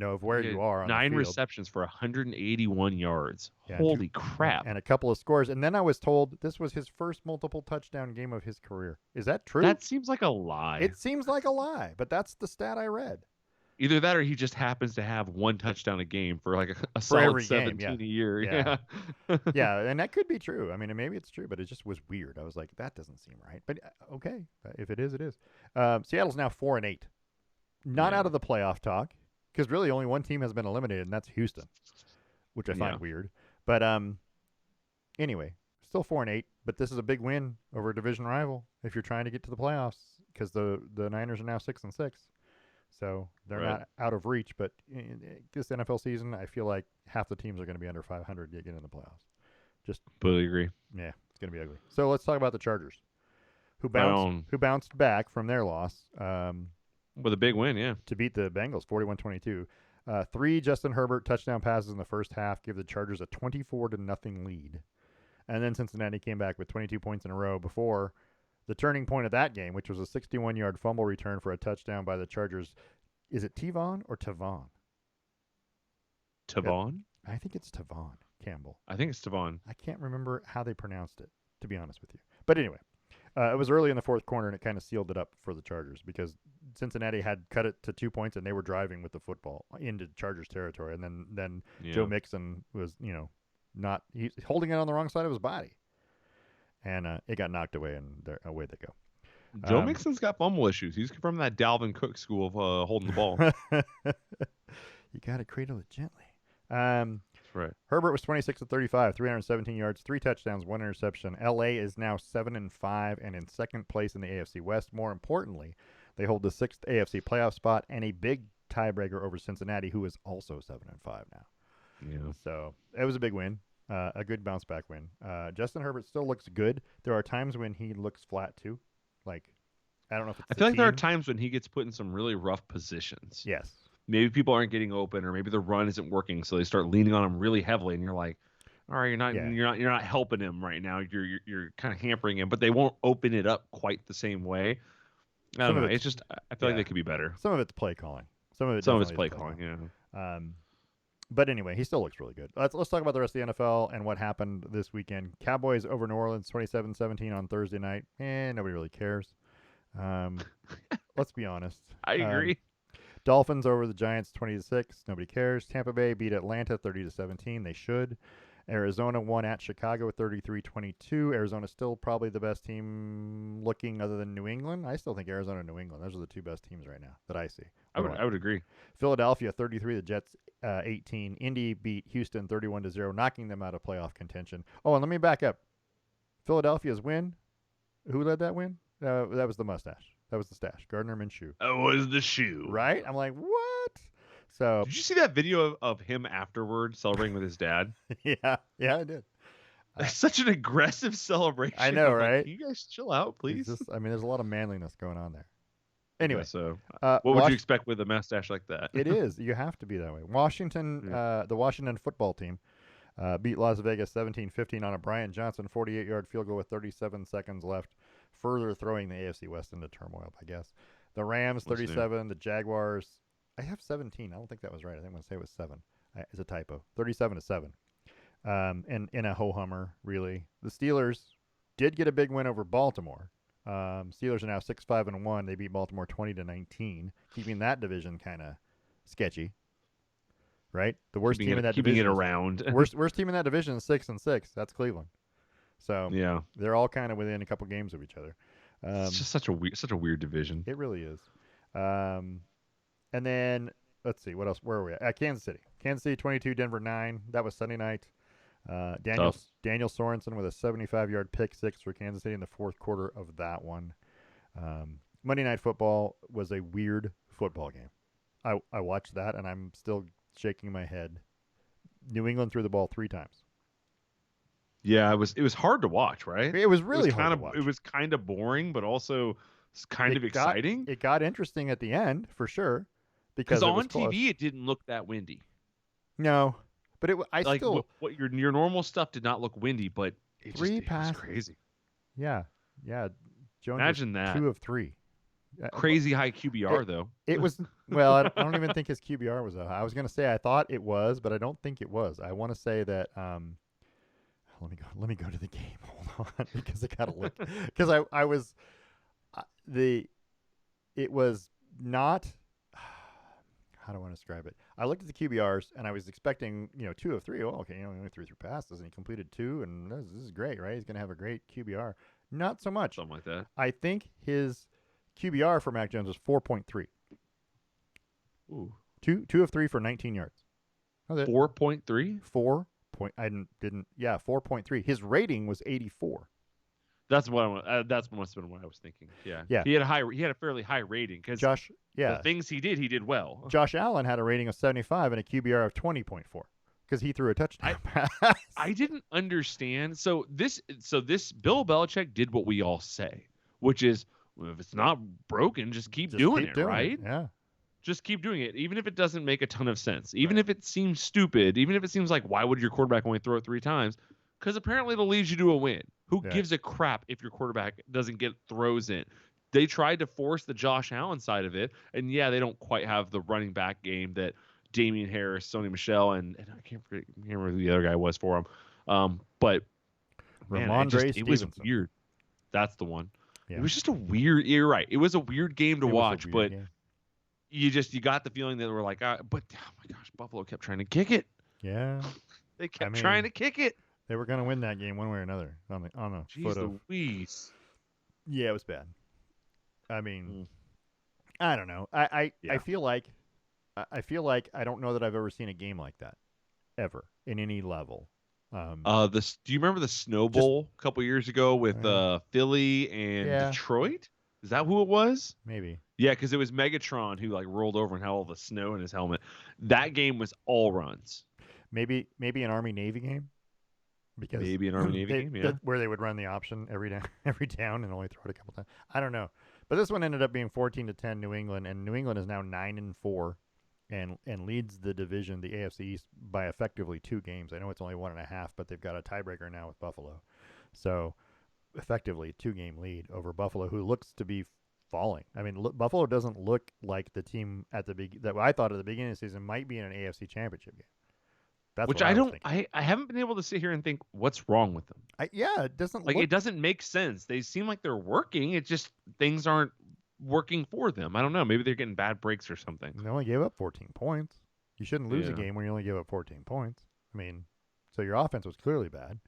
of where you are on 9 the field. receptions for 181 yards. Yeah, Holy crap. And a couple of scores. And then I was told this was his first multiple touchdown game of his career. Is that true? That seems like a lie. It seems like a lie, but that's the stat I read. Either that or he just happens to have 1 touchdown a game for like a For solid every 17 game, a year. Yeah. Yeah. Yeah, and that could be true. I mean, maybe it's true, but it just was weird. I was like, that doesn't seem right. But okay, if it is, it is. Seattle's now 4-8, not out of the playoff talk, because really only one team has been eliminated, and that's Houston, which I find weird. But anyway, still 4-8. But this is a big win over a division rival if you're trying to get to the playoffs, because the Niners are now 6-6. So they're not out of reach, but this NFL season, I feel like half the teams are going to be under 500 getting in the playoffs. Just completely agree. Yeah, it's going to be ugly. So let's talk about the Chargers, who bounced back from their loss with a big win, to beat the Bengals 41-22. 3 Justin Herbert touchdown passes in the first half give the Chargers a 24-0 lead, and then Cincinnati came back with 22 points in a row before the turning point of that game, which was a 61-yard fumble return for a touchdown by the Chargers. Is it Tavon or Tavon? Tavon? I think it's Tavon Campbell. I think it's Tavon. I can't remember how they pronounced it, to be honest with you. But anyway, it was early in the fourth quarter, and it kind of sealed it up for the Chargers because Cincinnati had cut it to 2 points, and they were driving with the football into Chargers territory. And then Joe Mixon was, he's holding it on the wrong side of his body. And it got knocked away, and away they go. Joe Mixon's got fumble issues. He's from that Dalvin Cook school of holding the ball. You got to cradle it gently. That's right. Herbert was 26 of 35, 317 yards, 3 touchdowns, 1 interception. LA is now 7-5 and in second place in the AFC West. More importantly, they hold the 6th AFC playoff spot and a big tiebreaker over Cincinnati, who is also 7-5 now. Yeah. So it was a big win. A good bounce back win. Justin Herbert still looks good. There are times when he looks flat too. Like, I don't know if it's I feel like there are times when he gets put in some really rough positions. Yes. Maybe people aren't getting open, or maybe the run isn't working, so they start leaning on him really heavily, and you're like, all right, you're not helping him right now. You're kind of hampering him, but they won't open it up quite the same way. I don't know. It's just I feel like they could be better. Some of it's play calling. Some of it's play calling. Yeah. But anyway, he still looks really good. Let's talk about the rest of the NFL and what happened this weekend. Cowboys over New Orleans 27-17 on Thursday night. Nobody really cares. Let's be honest. I agree. Dolphins over the Giants 20-6. Nobody cares. Tampa Bay beat Atlanta 30-17. They should. Arizona won at Chicago 33-22. Arizona's still probably the best team looking other than New England. I still think Arizona and New England, those are the 2 best teams right now that I see. I would agree. Philadelphia 33, the Jets 18. Indy beat Houston 31-0, knocking them out of playoff contention. Oh, and let me back up. Philadelphia's win. Who led that win? That was the mustache. That was the stash. Gardner Minshew. That was the shoe. Right? I'm like, what? So did you see that video of him afterward celebrating with his dad? Yeah, I did. That's such an aggressive celebration. I know, right? Like, can you guys chill out, please? There's a lot of manliness going on there. Anyway, so what would you expect with a mustache like that? It is. You have to be that way. Washington, the Washington football team, beat Las Vegas 17-15 on a Brian Johnson 48-yard field goal with 37 seconds left, further throwing the AFC West into turmoil, I guess. The Rams 37, the Jaguars. I have 17. I don't think that was right. I think I'm going to say it was 7. It's a typo. 37-7. And in a ho-hummer, really. The Steelers did get a big win over Baltimore. Steelers are now 6-5-1. They beat Baltimore 20-19, keeping that division kind of sketchy. Right, the worst team in that keeping division. It around. worst team in that division is 6-6. That's Cleveland. So yeah, they're all kind of within a couple games of each other. It's just such a weird division. It really is. And then let's see what else. Where are we at? Kansas City. Kansas City 22, Denver 9. That was Sunday night. Daniel Sorensen with a 75-yard pick six for Kansas City in the fourth quarter of that one. Monday Night Football was a weird football game. I watched that and I'm still shaking my head. New England threw the ball 3 times. Yeah, it was hard to watch, right? It was really hard to watch. It was kind of boring, but also kind of exciting. It got interesting at the end for sure because on TV it didn't look that windy. No, but your normal stuff did not look windy, but it was crazy. Yeah. Jones Imagine that 2 of 3. Crazy high QBR though. It was well. I don't even think his QBR was I was going to say I thought it was, but I don't think it was. I want to say that. Let me go to the game. Hold on, because I gotta look. Because I was it was not. How do I want to describe it? I looked at the QBRs and I was expecting 2 of 3. Oh, okay, he only threw 3 passes and he completed 2, and this is great, right? He's going to have a great QBR. Not so much. Something like that. I think his QBR for Mac Jones was 4.3. Ooh. 2 of 3 for 19 yards. 4.3? 4. I didn't. Yeah, 4.3. His rating was 84. That's what must have been what I was thinking. Yeah. He had a fairly high rating because the things he did well. Josh Allen had a rating of 75 and a QBR of 20.4 because he threw a touchdown pass. I didn't understand. So this Bill Belichick did what we all say, which is, well, if it's not broken, just keep doing it, right? Yeah. Just keep doing it, even if it doesn't make a ton of sense, even if it seems stupid, even if it seems like, why would your quarterback only throw it 3 times? Because apparently it'll lead you to a win. Who gives a crap if your quarterback doesn't get throws in? They tried to force the Josh Allen side of it, and they don't quite have the running back game that Damian Harris, Sony Michel, and I can't remember who the other guy was for him. But it was weird. That's the one. Yeah. It was just a weird. You're right. It was a weird game to watch, but. Game. You got the feeling that they were like, but oh my gosh, Buffalo kept trying to kick it. Yeah, they kept trying to kick it. They were going to win that game one way or another on a foot of. Louise. Yeah, it was bad. I mean, I don't know. I feel like I don't know that I've ever seen a game like that ever in any level. Do you remember the Snow Bowl a couple years ago with Philly and Detroit? Is that who it was? Maybe. Yeah, because it was Megatron who rolled over and had all the snow in his helmet. That game was all runs. Maybe an Army-Navy game. Because maybe an Army-Navy game, yeah. Where they would run the option every down and only throw it a couple times. I don't know. But this one ended up being 14-10 New England, and New England is now 9-4 and leads the division, the AFC East, by effectively 2 games. I know it's only 1.5, but they've got a tiebreaker now with Buffalo. So effectively 2-game lead over Buffalo, who looks to be falling. I mean, Buffalo doesn't look like the team that I thought at the beginning of the season might be in an AFC Championship game. That's which I haven't been able to sit here and think what's wrong with them. It doesn't it doesn't make sense. They seem like they're working. It's just things aren't working for them. I don't know. Maybe they're getting bad breaks or something. They only gave up 14 points. You shouldn't lose a game when you only give up 14 points. I mean, so your offense was clearly bad.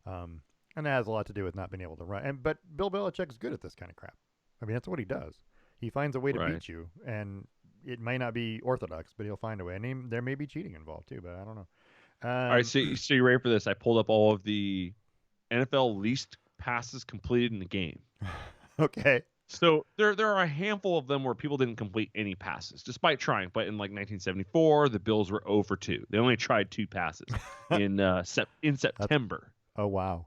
And that has a lot to do with not being able to run. But Bill Belichick's good at this kind of crap. I mean, that's what he does. He finds a way to beat you, and it may not be orthodox, but he'll find a way. And there may be cheating involved too, but I don't know. All right, so you ready for this? I pulled up all of the NFL least passes completed in the game. Okay. So there are a handful of them where people didn't complete any passes, despite trying. But in 1974, the Bills were 0 for 2. They only tried 2 passes in September. Oh wow.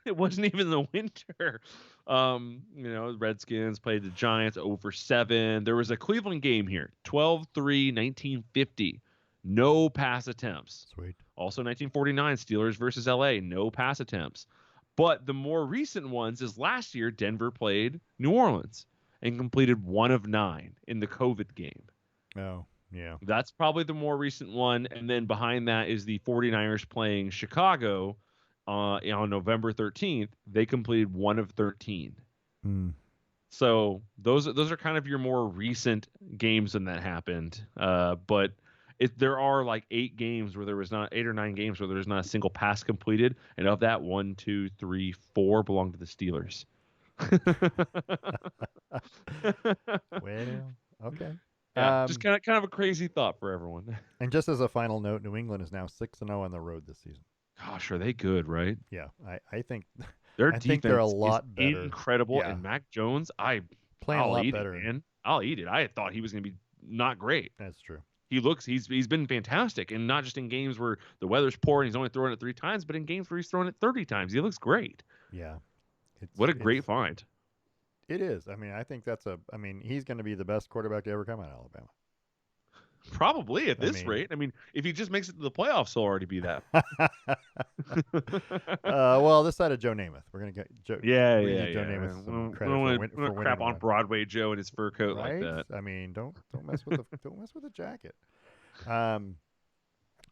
It wasn't even the winter. Redskins played the Giants 0 for 7. There was a Cleveland game here, 12-3, 1950. No pass attempts. Sweet. Also 1949, Steelers versus LA, no pass attempts. But the more recent ones is last year, Denver played New Orleans and completed 1 of 9 in the COVID game. Oh, yeah. That's probably the more recent one. And then behind that is the 49ers playing Chicago on November 13th, they completed 1 of 13. Hmm. So those are kind of your more recent games when that happened. But there are like 8 games where there was not 8 or 9 games where there was not a single pass completed, and of that, 1, 2, 3, 4 belong to the Steelers. Well, okay. Yeah, just kind of a crazy thought for everyone. And just as a final note, New England is now 6-0 on the road this season. Gosh, are they good, right? Yeah, I think Their I think they're a defense is lot better. incredible, Yeah, and Mac Jones, playing a I'll lot eat it, better. man. I'll eat it. I thought he was going to be not great. That's true. He's been fantastic, and not just in games where the weather's poor and he's only throwing it 3 times, but in games where he's throwing it 30 times. He looks great. Yeah, What a great find. it is. I mean, I think he's going to be the best quarterback to ever come out of Alabama. Probably at this rate. I mean, if he just makes it to the playoffs, he'll already be that. Well, this side of Joe Namath, we're gonna get Joe. Yeah. Joe Namath some credit for winning crap on one. Broadway Joe and his fur coat Right? like that. I mean, don't mess with the jacket.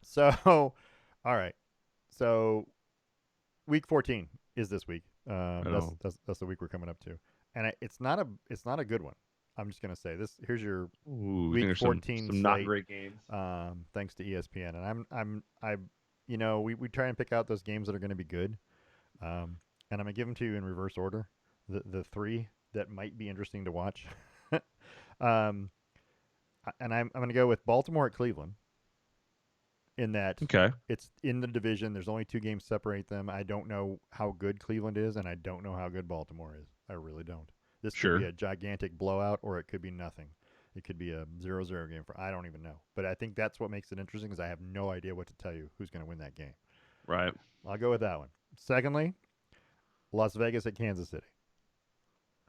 So, all right. So, week 14 is this week. That's the week we're coming up to, and it's not a good one. I'm just gonna say this. Here's your week 14 some not great games. Thanks to ESPN, and we try and pick out those games that are going to be good, and I'm gonna give them to you in reverse order. The 3 that might be interesting to watch, and I'm gonna go with Baltimore at Cleveland. In that, it's in the division. There's only 2 games separate them. I don't know how good Cleveland is, and I don't know how good Baltimore is. I really don't. This could be a gigantic blowout, or it could be nothing. It could be a 0-0 game. I don't even know. But I think that's what makes it interesting, because I have no idea what to tell you who's going to win that game. Right. I'll go with that one. Secondly, Las Vegas at Kansas City.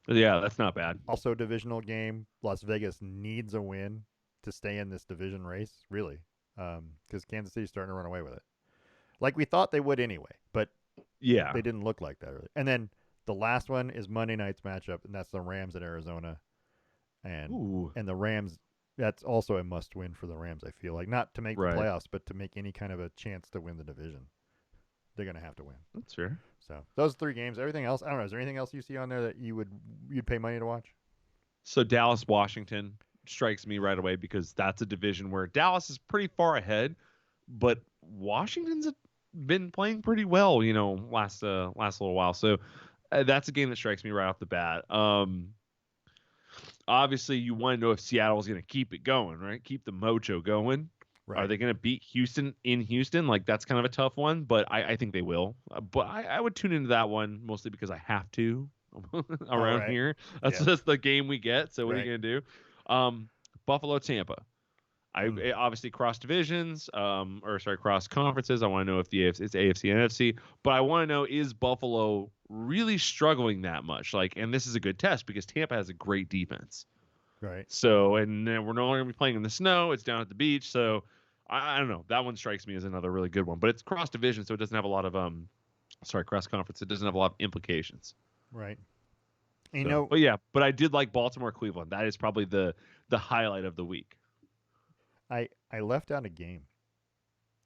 Yeah, that's not bad. Also a divisional game. Las Vegas needs a win to stay in this division race, really, because Kansas City's starting to run away with it. Like we thought they would anyway, but yeah, they didn't look like that really. And then the last one is Monday night's matchup, and that's the Rams at Arizona. And the Rams, that's also a must-win for the Rams, I feel like. Not to make the playoffs, but to make any kind of a chance to win the division. They're going to have to win. That's fair. So those 3 games. Everything else, I don't know. Is there anything else you see on there that you'd pay money to watch? So Dallas, Washington strikes me right away, because that's a division where Dallas is pretty far ahead, but Washington's been playing pretty well, last little while. So that's a game that strikes me right off the bat. Obviously, you want to know if Seattle's going to keep it going, right? Keep the mojo going. Right. Are they going to beat Houston in Houston? Like, that's kind of a tough one, but I think they will. But I would tune into that one mostly because I have to around here. That's just the game we get. So what are you going to do? Buffalo, Tampa. Obviously cross divisions, cross conferences. I want to know if it's AFC and NFC, but I want to know, is Buffalo really struggling that much? And this is a good test because Tampa has a great defense. Right. So, and then we're no longer going to be playing in the snow. It's down at the beach. So I don't know. That one strikes me as another really good one, but it's cross division. So it doesn't have a lot of, cross conference. It doesn't have a lot of implications. Right. But I did like Baltimore, Cleveland. That is probably the highlight of the week. I left out a game.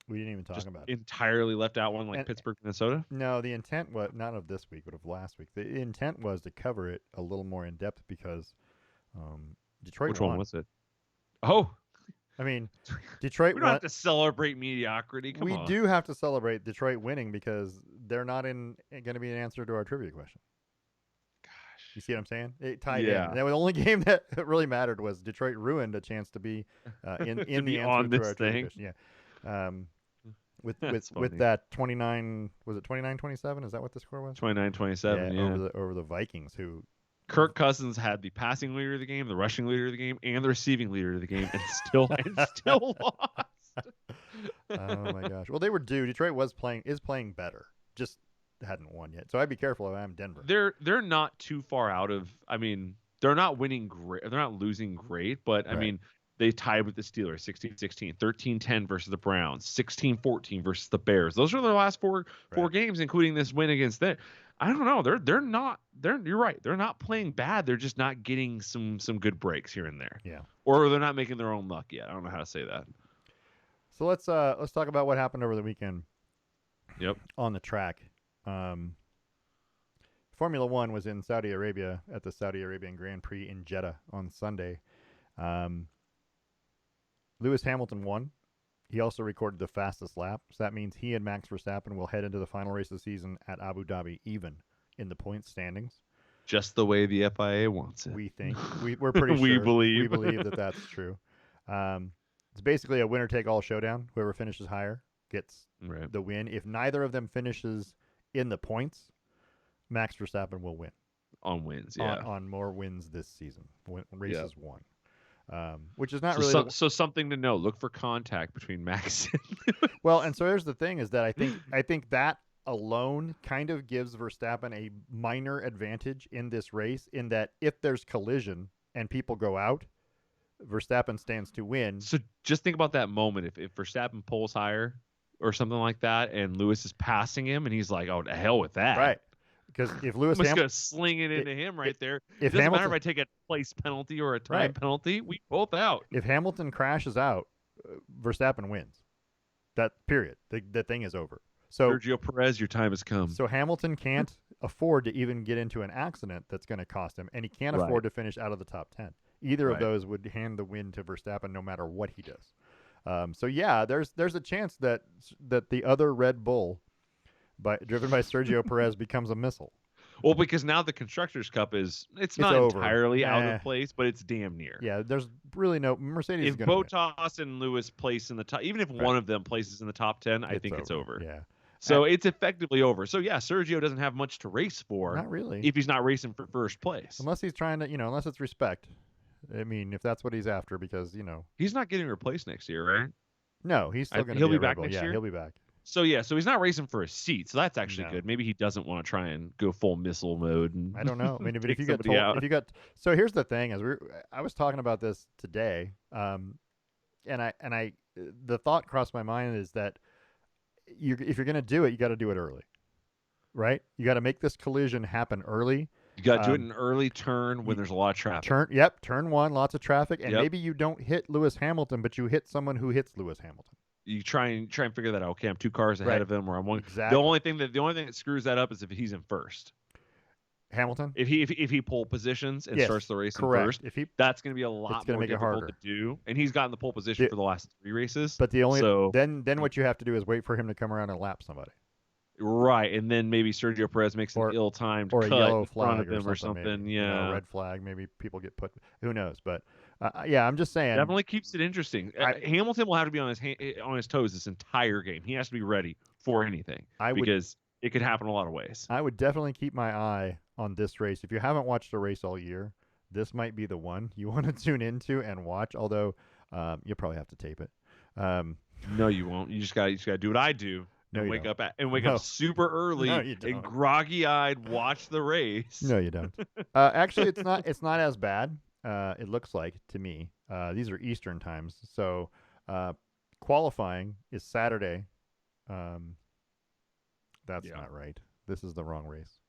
We didn't even talk about it. Entirely left out one, Pittsburgh, Minnesota? No, the intent was not of this week, but of last week. The intent was to cover it a little more in depth because Detroit Which won. one was it? Oh. I mean, Detroit We don't have to celebrate mediocrity. Come on. We do have to celebrate Detroit winning because they're not going to be an answer to our trivia question. You see what I'm saying? It tied in. And the only game that really mattered was Detroit ruined a chance to be in the answer to our trivia question. Yeah. With that 29, was it 29-27? Is that what the score was? 29-27. Yeah. Over the Vikings, who Kirk Cousins had the passing leader of the game, the rushing leader of the game, and the receiving leader of the game, and still lost. Oh my gosh! Well, they were due. Detroit is playing better. Just hadn't won yet. So I'd be careful if I'm Denver. They're not too far out of. I mean, they're not winning great. They're not losing great, but I mean, they tied with the Steelers 16-16, 13-10 versus the Browns, 16-14 versus the Bears. Those are their last four games, including this win against them. I don't know. They're not. You're right. They're not playing bad. They're just not getting some good breaks here and there. Yeah. Or they're not making their own luck yet. I don't know how to say that. So let's talk about what happened over the weekend. Yep. On the track. Formula One was in Saudi Arabia at the Saudi Arabian Grand Prix in Jeddah on Sunday. Um, Lewis Hamilton won. He also recorded the fastest lap, so that means he and Max Verstappen will head into the final race of the season at Abu Dhabi even in the points standings. Just the way the FIA wants it. We think we're pretty we sure believe that that's true. It's basically a winner-take-all showdown. Whoever finishes higher gets the win. If neither of them finishes in the points, Max Verstappen will win on wins. Yeah, on more wins this season. Races won. Which is not so really so something to know. Look for contact between Max and well, and so here's the thing: is that I think that alone kind of gives Verstappen a minor advantage in this race. In that, if there's collision and people go out, Verstappen stands to win. So just think about that moment. If Verstappen pulls higher or something like that, and Lewis is passing him, and he's like, "Oh, to hell with that!" Right. Because if Lewis Hamilton's gonna sling it into him right there. It doesn't matter if I take a place penalty or a time penalty. We both out. If Hamilton crashes out, Verstappen wins. That period. The thing is over. So Sergio Perez, your time has come. So Hamilton can't afford to even get into an accident that's going to cost him, and he can't afford to finish out of the top 10. Either of those would hand the win to Verstappen no matter what he does. So yeah, there's a chance that the other Red Bull, driven by Sergio Perez, becomes a missile. Well, because now the Constructors' Cup it's not entirely out of place, but it's damn near. Yeah, there's really no Mercedes. If Bottas and Lewis place in the top, even if one of them places in the top 10, I think it's over. Yeah. So it's effectively over. So yeah, Sergio doesn't have much to race for. Not really. If he's not racing for first place. Unless he's trying to, unless it's respect. I mean, if that's what he's after, because, he's not getting replaced next year, right? No, he's still going to be back next year. He'll be back. So yeah, so he's not racing for a seat. So that's actually good. Maybe he doesn't want to try and go full missile mode. And I don't know. I mean, if you get told, so here's the thing: I was talking about this today, and the thought crossed my mind is that if you're going to do it, you got to do it early, right? You got to make this collision happen early. You got to do it in an early turn when there's a lot of traffic. Turn one, lots of traffic, and maybe you don't hit Lewis Hamilton, but you hit someone who hits Lewis Hamilton. You try and figure that out. Okay, I'm 2 cars ahead of him, or I'm one. Exactly. The only thing that screws that up is if he's in first. Hamilton. If he pole positions and starts the race in first, that's going to be a lot more difficult to do. And he's gotten the pole position for the last 3 races. But then what you have to do is wait for him to come around and lap somebody. Right, and then maybe Sergio Perez makes an ill-timed cut a yellow flag in front of him or something. Maybe, yeah, red flag. Maybe people get put. Who knows? But I'm just saying. Definitely keeps it interesting. Hamilton will have to be on his toes this entire game. He has to be ready for anything because it could happen a lot of ways. I would definitely keep my eye on this race. If you haven't watched a race all year, this might be the one you want to tune into and watch. Although you'll probably have to tape it. No, you won't. You just got to do what I do. No, wake up super early and groggy-eyed watch the race. No, you don't. Actually, it's not as bad. It looks like to me. These are Eastern times, so qualifying is Saturday. That's not right. This is the wrong race.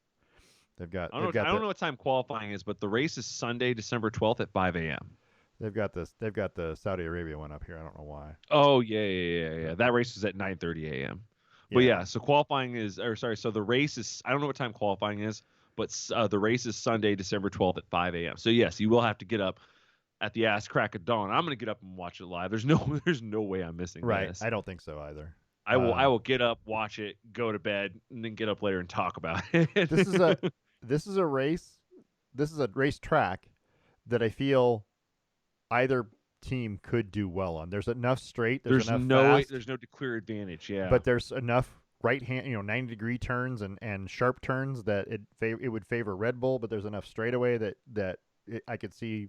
I don't know what time qualifying is, but the race is Sunday, December 12th at 5 a.m. They've got the Saudi Arabia one up here. I don't know why. Oh yeah. That race is at 9:30 a.m. But so qualifying so the race is, I don't know what time qualifying is, but the race is Sunday, December 12th at 5 a.m. So yes, you will have to get up at the ass crack of dawn. I'm going to get up and watch it live. There's no way I'm missing this. I don't think so either. I will get up, watch it, go to bed, and then get up later and talk about it. This is a race track that I feel either team could do well on. There's enough straight. There's no clear advantage. Yeah, but there's enough right hand, 90-degree turns and sharp turns that it would favor Red Bull. But there's enough straightaway that I could see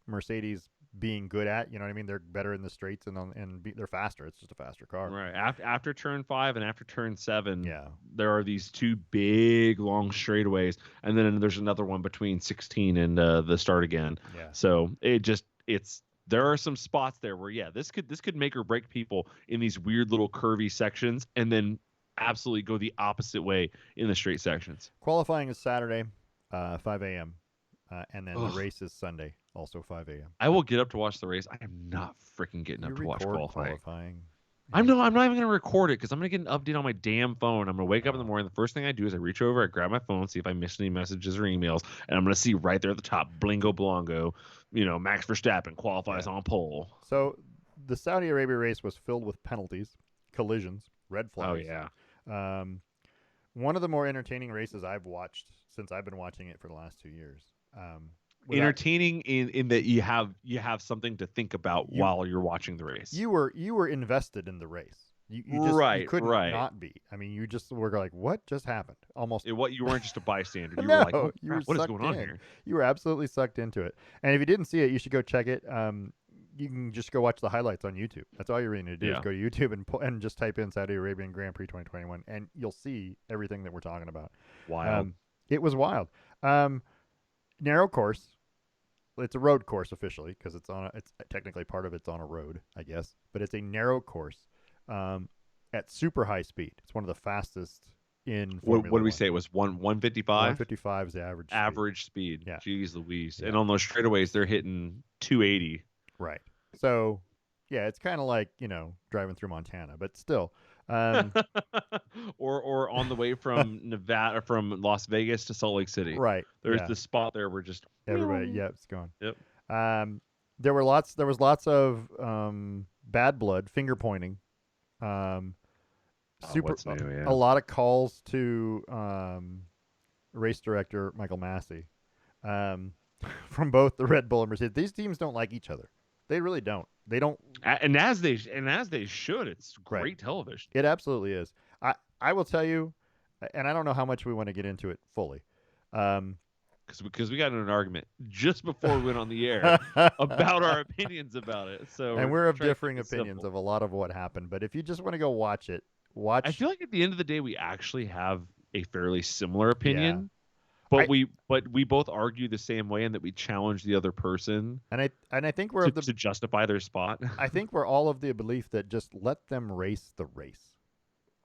Mercedes being good at. You know what I mean? They're better in the straights and they're faster. It's just a faster car. Right. After turn 5 and after turn 7, there are these 2 big long straightaways, and then there's another one between 16 and the start again. Yeah. So there are some spots there where this could make or break people in these weird little curvy sections, and then absolutely go the opposite way in the straight sections. Qualifying is Saturday, 5 a.m. And then the race is Sunday, also 5 a.m. I will get up to watch the race. I am not freaking getting up to watch qualifying. I'm not even gonna record it because I'm gonna get an update on my damn phone. I'm gonna wake up in the morning. The first thing I do is I reach over, I grab my phone, see if I missed any messages or emails, and I'm gonna see right there at the top, Blingo Blongo, Max Verstappen qualifies on pole. So the Saudi Arabia race was filled with penalties, collisions, red Oh flags. yeah. Um, one of the more entertaining races I've watched since I've been watching it for the last 2 years. Entertaining in that you have something to think about while you're watching the race. You were invested in the race. You couldn't not be. I mean, you just were like, what just happened? Almost. You weren't just a bystander. You No, were like, oh, you were what is sucked going on in. here? You were absolutely sucked into it. And if you didn't see it, you should go check it. You can just go watch the highlights on YouTube. That's all you're going to do is go to YouTube and just type in Saudi Arabian Grand Prix 2021, and you'll see everything that we're talking about. Wild. It was wild. Narrow course. It's a road course officially because it's technically part of it's on a road, I guess, but it's a narrow course at super high speed. It's one of the fastest in Formula What did we 1. say? It was 155? 155 is the average speed. Yeah. Jeez Louise. Yeah. And on those straightaways, they're hitting 280. Right. So, yeah, it's kind of like, driving through Montana, but still. Or on the way from Nevada, from Las Vegas to Salt Lake City. Right. There's this spot there where just everybody, it's gone. Yep. There was lots of bad blood, finger pointing. A lot of calls to race director Michael Massey from both the Red Bull and Mercedes. These teams don't like each other. They really don't. They don't. And as they should. It's great television. It absolutely is. I will tell you, and I don't know how much we want to get into it fully. Because we got in an argument just before we went on the air about our opinions about it. And we're of differing opinions of a lot of what happened. But if you just want to go watch it, watch. I feel like at the end of the day, we actually have a fairly similar opinion. Yeah. But we both argue the same way, and that we challenge the other person. And I think we're to justify their spot. I think we're all of the belief that just let them race the race.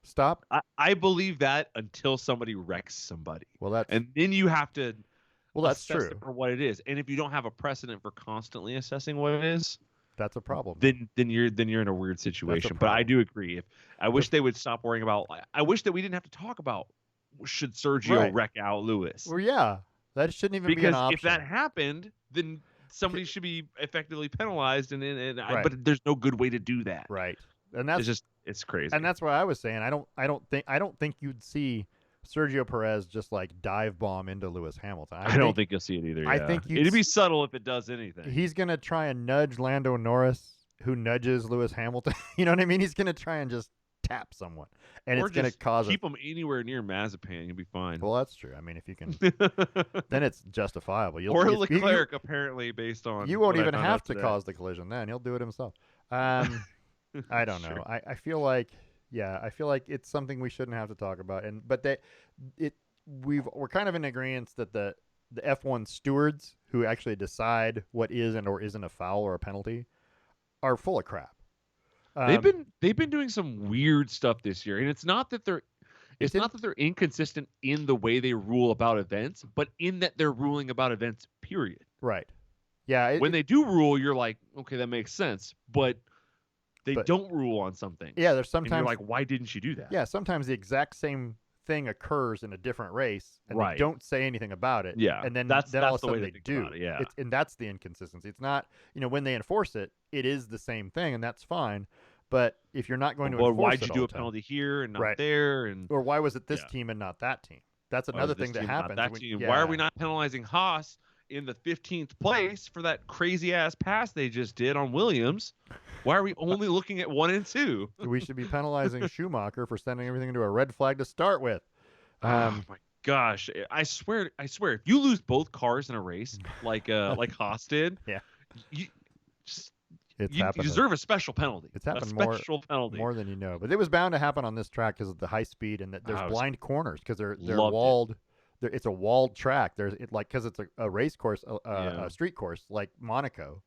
Stop. I believe that until somebody wrecks somebody. And then you have to. Well, that's true. It for what it is, and if you don't have a precedent for constantly assessing what it is, that's a problem. Then you're in a weird situation. But I do agree. I wish they would stop worrying about. I wish that we didn't have to talk about should Sergio wreck out Lewis. Well, yeah, that shouldn't even be an option. Because if that happened, then somebody should be effectively penalized, but there's no good way to do that. Right, and that's it's crazy. And that's what I was saying. I don't think you'd see Sergio Perez just like dive bomb into Lewis Hamilton. I don't think you'll see it either. Yeah. I think it'd be subtle if it does anything. He's gonna try and nudge Lando Norris, who nudges Lewis Hamilton. You know what I mean? He's gonna try and just tap someone, and it's gonna cause keep him anywhere near Mazepin. You'll be fine. Well, that's true. I mean, if you can, then it's justifiable. Or Leclerc, apparently, based on you won't even have to cause the collision. Then he'll do it himself. I don't know. Sure. I feel like. Yeah, I feel like it's something we shouldn't have to talk about, we're kind of in agreement that the F1 stewards who actually decide what is and or isn't a foul or a penalty are full of crap. They've been doing some weird stuff this year, and it's not that they're inconsistent in the way they rule about events, but in that they're ruling about events. Period. Right. Yeah. When they do rule, you're like, okay, that makes sense, but. They don't rule on something. Yeah, there's sometimes and you're like, why didn't you do that? Yeah, sometimes the exact same thing occurs in a different race, and they don't say anything about it. Yeah, and then that's all of a the way sudden they do. It, yeah, and that's the inconsistency. It's not, when they enforce it, it is the same thing, and that's fine. But if you're not going to enforce why'd it you do a penalty here and not there, or why was it this team and not that team? That's another thing that happens. Why are we not penalizing Haas in the 15th place for that crazy ass pass they just did on Williams? Why are we only looking at 1 and 2? We should be penalizing Schumacher for sending everything into a red flag to start with. Oh my gosh! I swear, if you lose both cars in a race, like Haas did, you deserve a special penalty. It's happened more than you know, but it was bound to happen on this track because of the high speed and that there's blind corners because they're walled. It's a walled track. Because it's a race course, a street course like Monaco.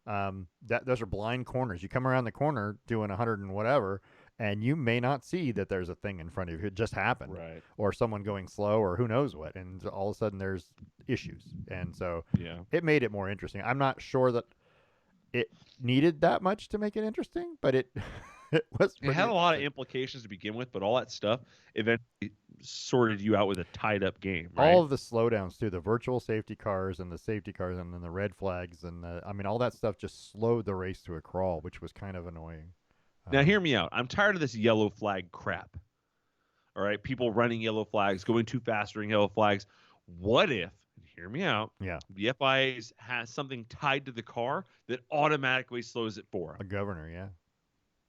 Those are blind corners. You come around the corner doing 100 and whatever, and you may not see that there's a thing in front of you. It just happened, or someone going slow, or who knows what, and all of a sudden there's issues, and so it made it more interesting. I'm not sure that it needed that much to make it interesting, but it It was It pretty had a lot of interesting. implications to begin with, but all that stuff eventually sorted you out with a tied up game, All right? of the slowdowns too, the virtual safety cars and the safety cars and then the red flags and I mean all that stuff just slowed the race to a crawl, which was kind of annoying. Now, Um, hear me out. I'm tired of this yellow flag crap. All right, people running yellow flags, going too fast during yellow flags. What if, and hear me out, yeah, the FIA has something tied to the car that automatically slows it for a them? governor, yeah.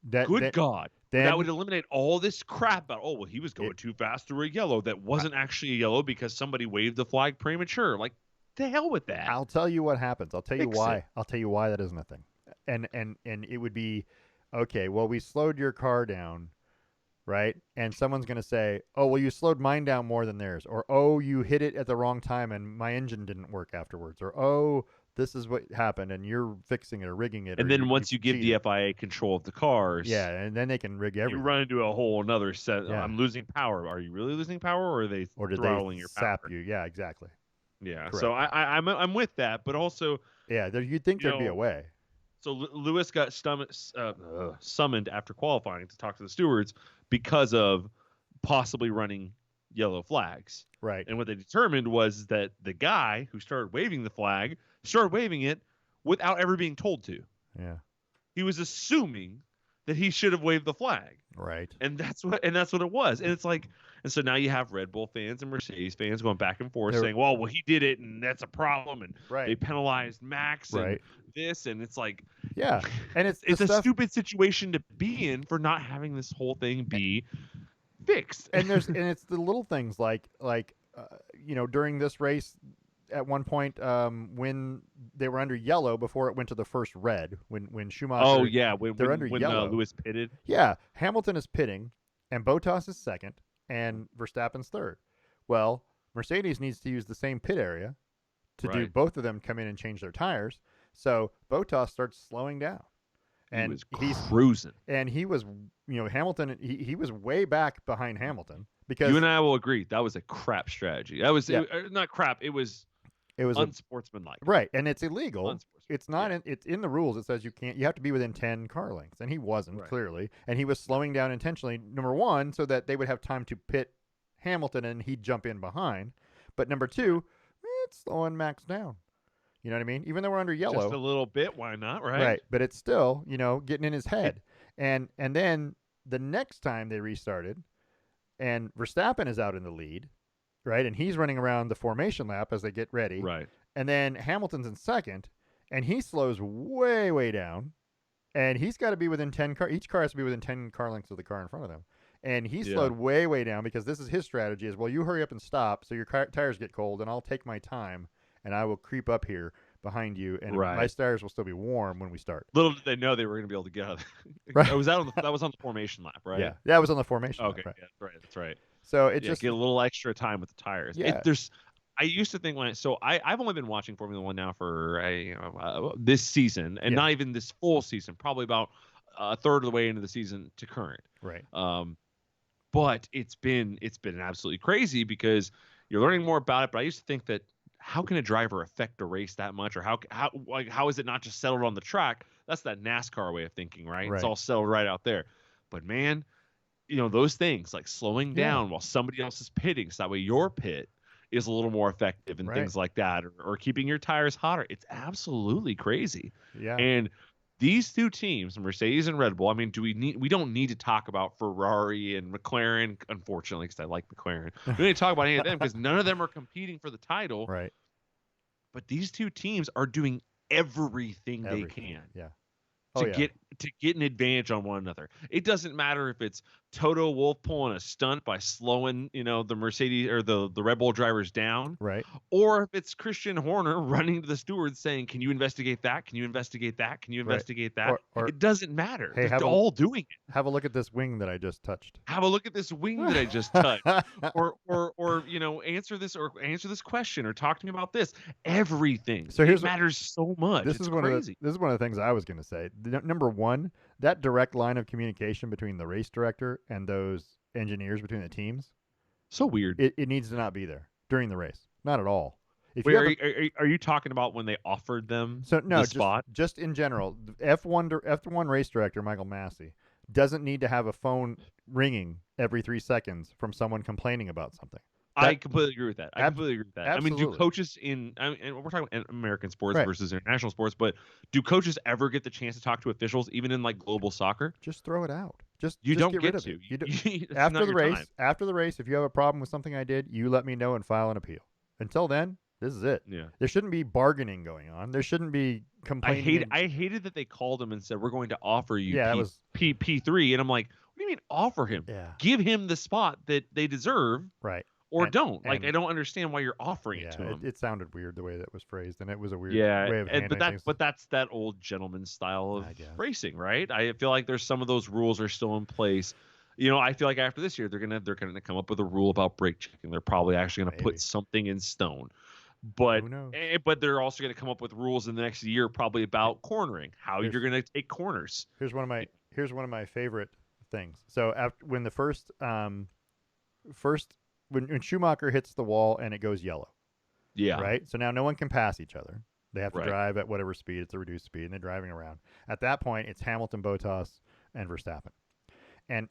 That Good that God. That would then eliminate all this crap about, oh, well, he was it going too fast through a yellow that I, wasn't actually a yellow because somebody waved the flag premature. Like, the hell with that. I'll tell you what happens. I'll tell you Fix it. why. I'll tell you why that isn't a thing. And it would be okay, well we slowed your car down, right? And someone's going to say, "Oh, well you slowed mine down more than theirs." Or, "Oh, you hit it at the wrong time and my engine didn't work afterwards." Or, "Oh, this is what happened and you're fixing it or rigging it or And then you once you give the cheated." FIA control of the Yeah, cars, and then they can rig you everything. run into a whole another set. Yeah. I'm losing power. Are you really losing power, or are they Or did they throttling your sap power? you? Yeah, exactly. Yeah. So Correct. I'm with that, but also, Yeah, you'd think you there'd be a know, way. so Lewis got summoned after qualifying to talk to the stewards because of possibly running yellow flags. Right. And what they determined was that the guy who started waving the flag started waving it without ever being told to. Yeah. He was assuming that he should have waved the flag. Right. And that's what it was. And it's like, and so now you have Red Bull fans and Mercedes fans going back and forth They're, saying, well, he did it and that's a problem and right. they penalized Max and Right. this, and it's like, Yeah. And it's the it's a stuff stupid situation to be in for not having this whole thing be fixed. and it's the little things like during this race at one point when they were under yellow before it went to the first red when Oh Schumacher yeah, when they're when under when yellow. Lewis pitted. Yeah, Hamilton is pitting and Bottas is second and Verstappen's third. Well, Mercedes needs to use the same pit area to do Right. both of them come in and change their tires. So Bottas starts slowing down. He And was he's cruising. and he was Hamilton he was way back behind Hamilton because You and I will agree that was a crap strategy. That was yeah, not crap. It was it was a unsportsmanlike. right, and it's illegal. Unsportsmanlike. It's not Yeah. it's in the rules. It says you have to be within 10 car lengths and he wasn't Right. clearly, and he was slowing down intentionally, number 1 so that they would have time to pit Hamilton and he'd jump in behind. But number 2, it's slowing Max down. You know what I mean? Even though we're under Just a yellow. little bit. Why not? Right. Right, but it's still, getting in his It, head. And then the next time they restarted and Verstappen is out in the lead, right? And he's running around the formation lap as they get ready. right. And then Hamilton's in second and he slows way way down and he's got to be within 10 car each car has to be within 10 car lengths of the car in front of them. And he Yeah. slowed way way down because this is his strategy is, well, you hurry up and stop so your tires get cold and I'll take my time and I will creep up here behind you and my Right. tires will still be warm when we start. Little did they know they were going to be able to get out. Right. That was on the formation lap, right? Yeah, that was on the formation Okay. lap, right? Yeah, that's right. That's right. So it Yeah, just get a little extra time with the tires. yeah, I used to think I've only been watching Formula One now for this season, and yeah, not even this full season, probably about a third of the way into the season to current. right, But it's been absolutely crazy because you're learning more about it. But I used to think that how can a driver affect a race that much, or how is it not just settled on the track? That's that NASCAR way of thinking, right? It's right, all settled right out there. But man, those things like slowing yeah, down while somebody else is pitting, so that way your pit is a little more effective and right, things like that, or keeping your tires hotter. It's absolutely crazy. yeah, And these two teams, Mercedes and Red Bull, I mean, we don't need to talk about Ferrari and McLaren, unfortunately, because I like McLaren. We don't need to talk about any of them because none of them are competing for the title. right, But these two teams are doing everything they can yeah, to oh yeah, get an advantage on one another. It doesn't matter if it's Toto Wolff pulling a stunt by slowing, the Mercedes or the Red Bull drivers down, right, or if it's Christian Horner running to the stewards saying, "Can you investigate that? Can you investigate that? Can you right, investigate that?" or It doesn't matter. hey, They're all doing it. have a look at this wing that I just touched. Have a look at this wing that I just touched, or answer this question, or talk to me about this. Everything. So It matters so much. this It's is crazy. this is one of the things I was going to say. Number one, that direct line of communication between the race director and those engineers between the teams, So weird. it needs to not be there during the race. Not at all. If Wait, you have are you talking about when they offered them so no, the spot? just in general, F1 race director Michael Massey doesn't need to have a phone ringing every 3 seconds from someone complaining about something. I completely agree with that. I completely agree with that. Absolutely. I mean, do coaches and we're talking about American sports Right. versus international sports, but do coaches ever get the chance to talk to officials, even in like global soccer? Just throw it out. You just don't get get rid of to. it. You do, It's after not the your race, time. if you have a problem with something I did, you let me know and file an appeal. Until then, this is it. Yeah. There shouldn't be bargaining going on. There shouldn't be complaining. I hated that they called him and said we're going to offer you Yeah, that was P3, and I'm like, what do you mean offer him? Yeah. Give him the spot that they deserve, right. or And- don't. Like, and- I don't understand why you're offering Yeah, it to him. it sounded weird the way that was phrased, and it was a weird Yeah, way of handling things. but that's that old gentleman style of I guess. racing, right? I feel like there's some of those rules are still in place. You know, I feel like after this year they're gonna come up with a rule about brake checking. They're probably actually gonna Maybe. put something in stone. But Who knows? but they're also gonna come up with rules in the next year probably about cornering, how Here's- you're gonna take corners. Here's one of my favorite things. So after when the first when Schumacher hits the wall and it goes yellow, Yeah. right? So now no one can pass each other. They have to Right. drive at whatever speed. It's a reduced speed, and they're driving around. At that point, it's Hamilton, Bottas, and Verstappen. And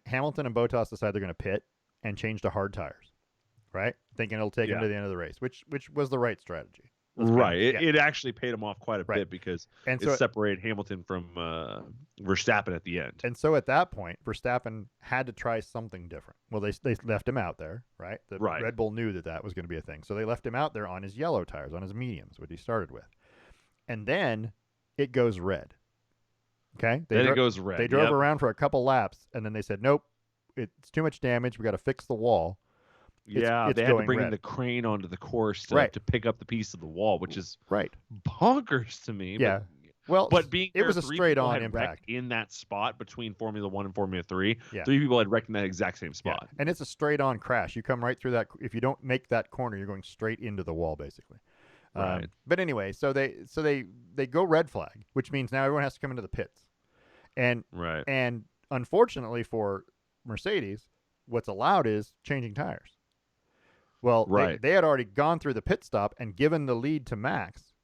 Hamilton and Bottas decide they're going to pit and change to hard tires, right? Thinking it'll take them Yeah. to the end of the race, which was the right strategy. Let's be Right. honest. It actually paid him off quite a Right. bit because And it so separated Hamilton from Verstappen at the end. And so at that point, Verstappen had to try something different. Well, they left him out there, right? The Right. Red Bull knew that was going to be a thing. So they left him out there on his yellow tires, on his mediums, what he started with. And then it goes red. Okay? Then it goes red. They drove Yep. around for a couple laps, and then they said, nope, it's too much damage. We got to fix the wall. Yeah, it's they had to going bring in red. the crane onto the course Right. to pick up the piece of the wall, which is Right. bonkers to me. Yeah. Well, But being it was a three straight-on people had wrecked impact. in that spot between Formula 1 and Formula 3. Yeah. 3 people had wrecked in that exact same Yeah. spot. And it's a straight-on crash. You come right through that. If you don't make that corner, you're going straight into the wall, basically. Right. But anyway, so they go red flag, which means now everyone has to come into the pits. And Right. and unfortunately for Mercedes, what's allowed is changing tires. Well, Right. they had already gone through the pit stop and given the lead to Max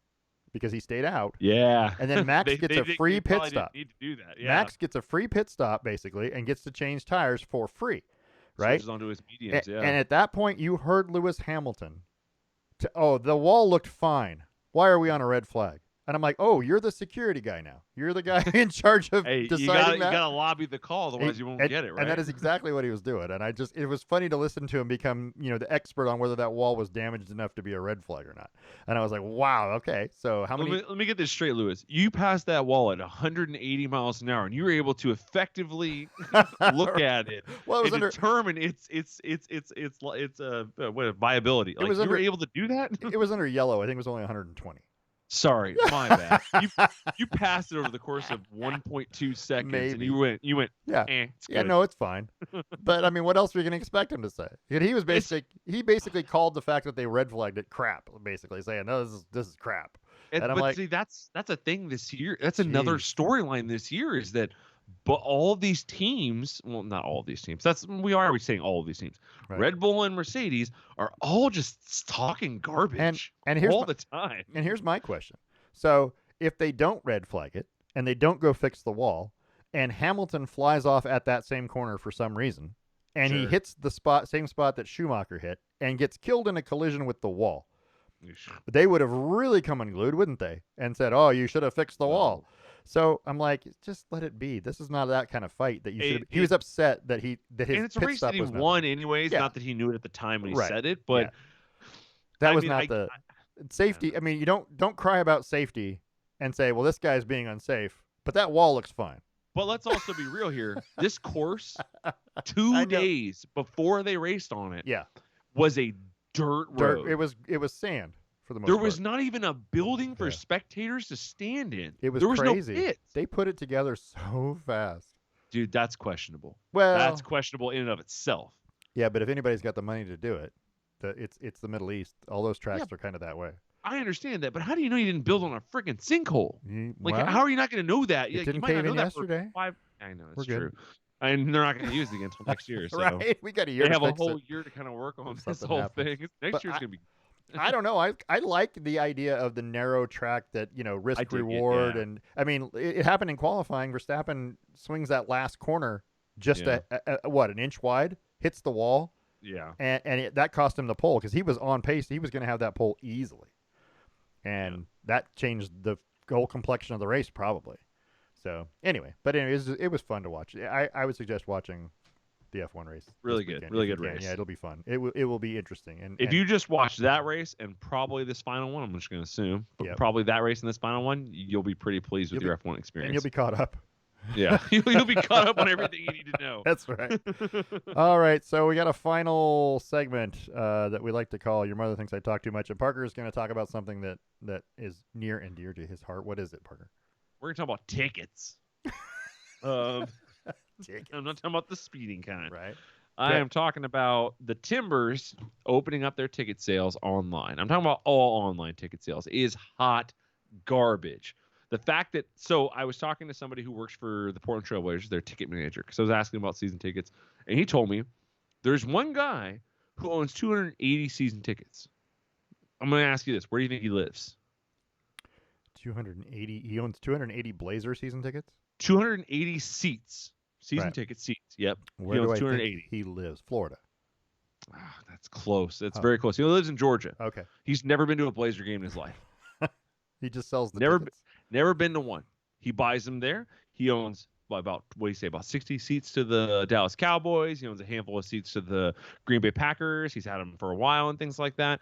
because he stayed out. Yeah. And then Max gets a free pit probably stop. didn't need to do that. Yeah. Max gets a free pit stop basically and gets to change tires for free, right? Switches onto his mediums. Yeah. And at that point, you heard Lewis Hamilton. The wall looked fine. Why are we on a red flag? And I'm like, oh, you're the security guy now. You're the guy in charge of Hey, deciding you that. gotta lobby the call, otherwise you won't get it, right? And that is exactly what he was doing. And it was funny to listen to him become, the expert on whether that wall was damaged enough to be a red flag or not. And I was like, wow, okay. So how many? Let me get this straight, Lewis. You passed that wall at 180 miles an hour, and you were able to effectively look at it Well, it was and under. determine its viability. Like, was you under- were able to do that. It was under yellow. I think it was only 120. Sorry, my bad. You passed it over the course of 1.2 seconds, and Maybe. you went. Yeah. It's Yeah, good. no, it's fine. But I mean, what else were you going to expect him to say? And he was he basically called the fact that they red flagged it crap, basically saying, "No, this is crap." And I'm but like, see, that's a thing this year. That's another Jeez. storyline this year is that, but all of these teams, well, not all of these teams. We are saying all of these teams. Right. Red Bull and Mercedes are all just talking garbage and here's all my- the time. And here's my question. So if they don't red flag it and they don't go fix the wall, and Hamilton flies off at that same corner for some reason, and he Sure. hits the same spot that Schumacher hit and gets killed in a collision with the wall, they would have really come unglued, wouldn't they? And said, "Oh, you should have fixed the wall." So I'm like, just let it be. This is not that kind of fight that you should. He was upset that his And it's a pit race stop that he was won anyways. Yeah. Not that he knew it at the time when he Right. said it, but Yeah. That I was mean, not the safety. I mean, you don't cry about safety and say, "Well, this guy's being unsafe," but that wall looks fine. But let's also be real here. This course, I 2 know. days before they raced on it, Yeah, was a dirt road. It was sand for the most There part. was not even a building for Yeah. spectators to stand in. It was there was crazy. no pit. They put it together so fast. Dude, that's questionable. Well, That's questionable in and of itself. yeah, but if anybody's got the money to do it, it's the Middle East. All those tracks are kind of that way. I understand that, but how do you know you didn't build on a freaking sinkhole? Like, Well, how are you not going to know that? it Like, didn't you might not cave know in that yesterday. For 5. I know it's We're good. true, and they're not going to use it again until next year. So right? We got a year they to have a fix whole it. year to kind of work on If this something whole happens. thing. Next But year's going to be. I don't know. I like the idea of the narrow track that I risk dig it. reward, Yeah. and I mean it happened in qualifying. Verstappen swings that last corner just Yeah. an inch wide, hits the wall, Yeah. and that cost him the pole because he was on pace. He was going to have that pole easily, Yeah. and that changed the whole complexion of the race probably. So anyway, but anyway, it was fun to watch. I would suggest watching the F1 race this Really good. weekend Really if you good can. Yeah, race. it'll be fun. It will be interesting. If you just watch that race and probably this final one, I'm just going to assume, but Yep. probably that race and this final one, you'll be pretty pleased with your F1 experience. And you'll be caught up. Yeah, you'll be caught up on everything you need to know. That's right. All right, so we got a final segment that we like to call "Your Mother Thinks I Talk Too Much," and Parker is going to talk about something that is near and dear to his heart. What is it, Parker? We're going to talk about tickets. Tickets. I'm not talking about the speeding kind. Right. I am talking about the Timbers opening up their ticket sales online. I'm talking about all online ticket sales. It is hot garbage. The fact that I was talking to somebody who works for the Portland Trailblazers, their ticket manager, because I was asking about season tickets, and he told me there's one guy who owns 280 season tickets. I'm going to ask you this: where do you think he lives? 280. He owns 280 Blazer season tickets. 280 seats, season ticket seats. Yep. Where do I think he lives? Florida. That's close. That's very close. He lives in Georgia. Okay. He's never been to a Blazer game in his life. He just sells the tickets. Never been to one. He buys them there. He owns about 60 seats to the Dallas Cowboys. He owns a handful of seats to the Green Bay Packers. He's had them for a while and things like that.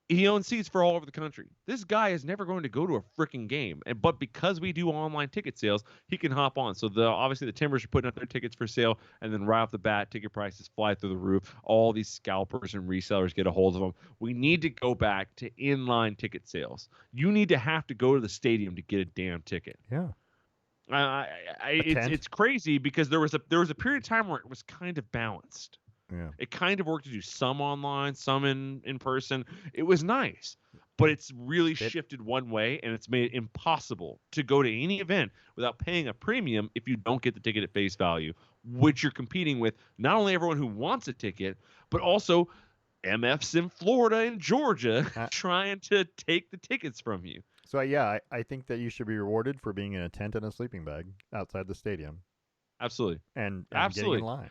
He owns seats for all over the country. This guy is never going to go to a freaking game, but because we do online ticket sales, he can hop on. So obviously the Timbers are putting up their tickets for sale, and then right off the bat, ticket prices fly through the roof. All these scalpers and resellers get a hold of them. We need to go back to inline ticket sales. You need to have to go to the stadium to get a damn ticket. Yeah. It's crazy because there was a period of time where it was kind of balanced. Yeah. It kind of worked to do some online, some in person. It was nice, but it's really shifted one way, and it's made it impossible to go to any event without paying a premium if you don't get the ticket at face value, which you're competing with not only everyone who wants a ticket, but also MFs in Florida and Georgia trying to take the tickets from you. So, yeah, I think that you should be rewarded for being in a tent and a sleeping bag outside the stadium. Absolutely. And Absolutely. getting in line.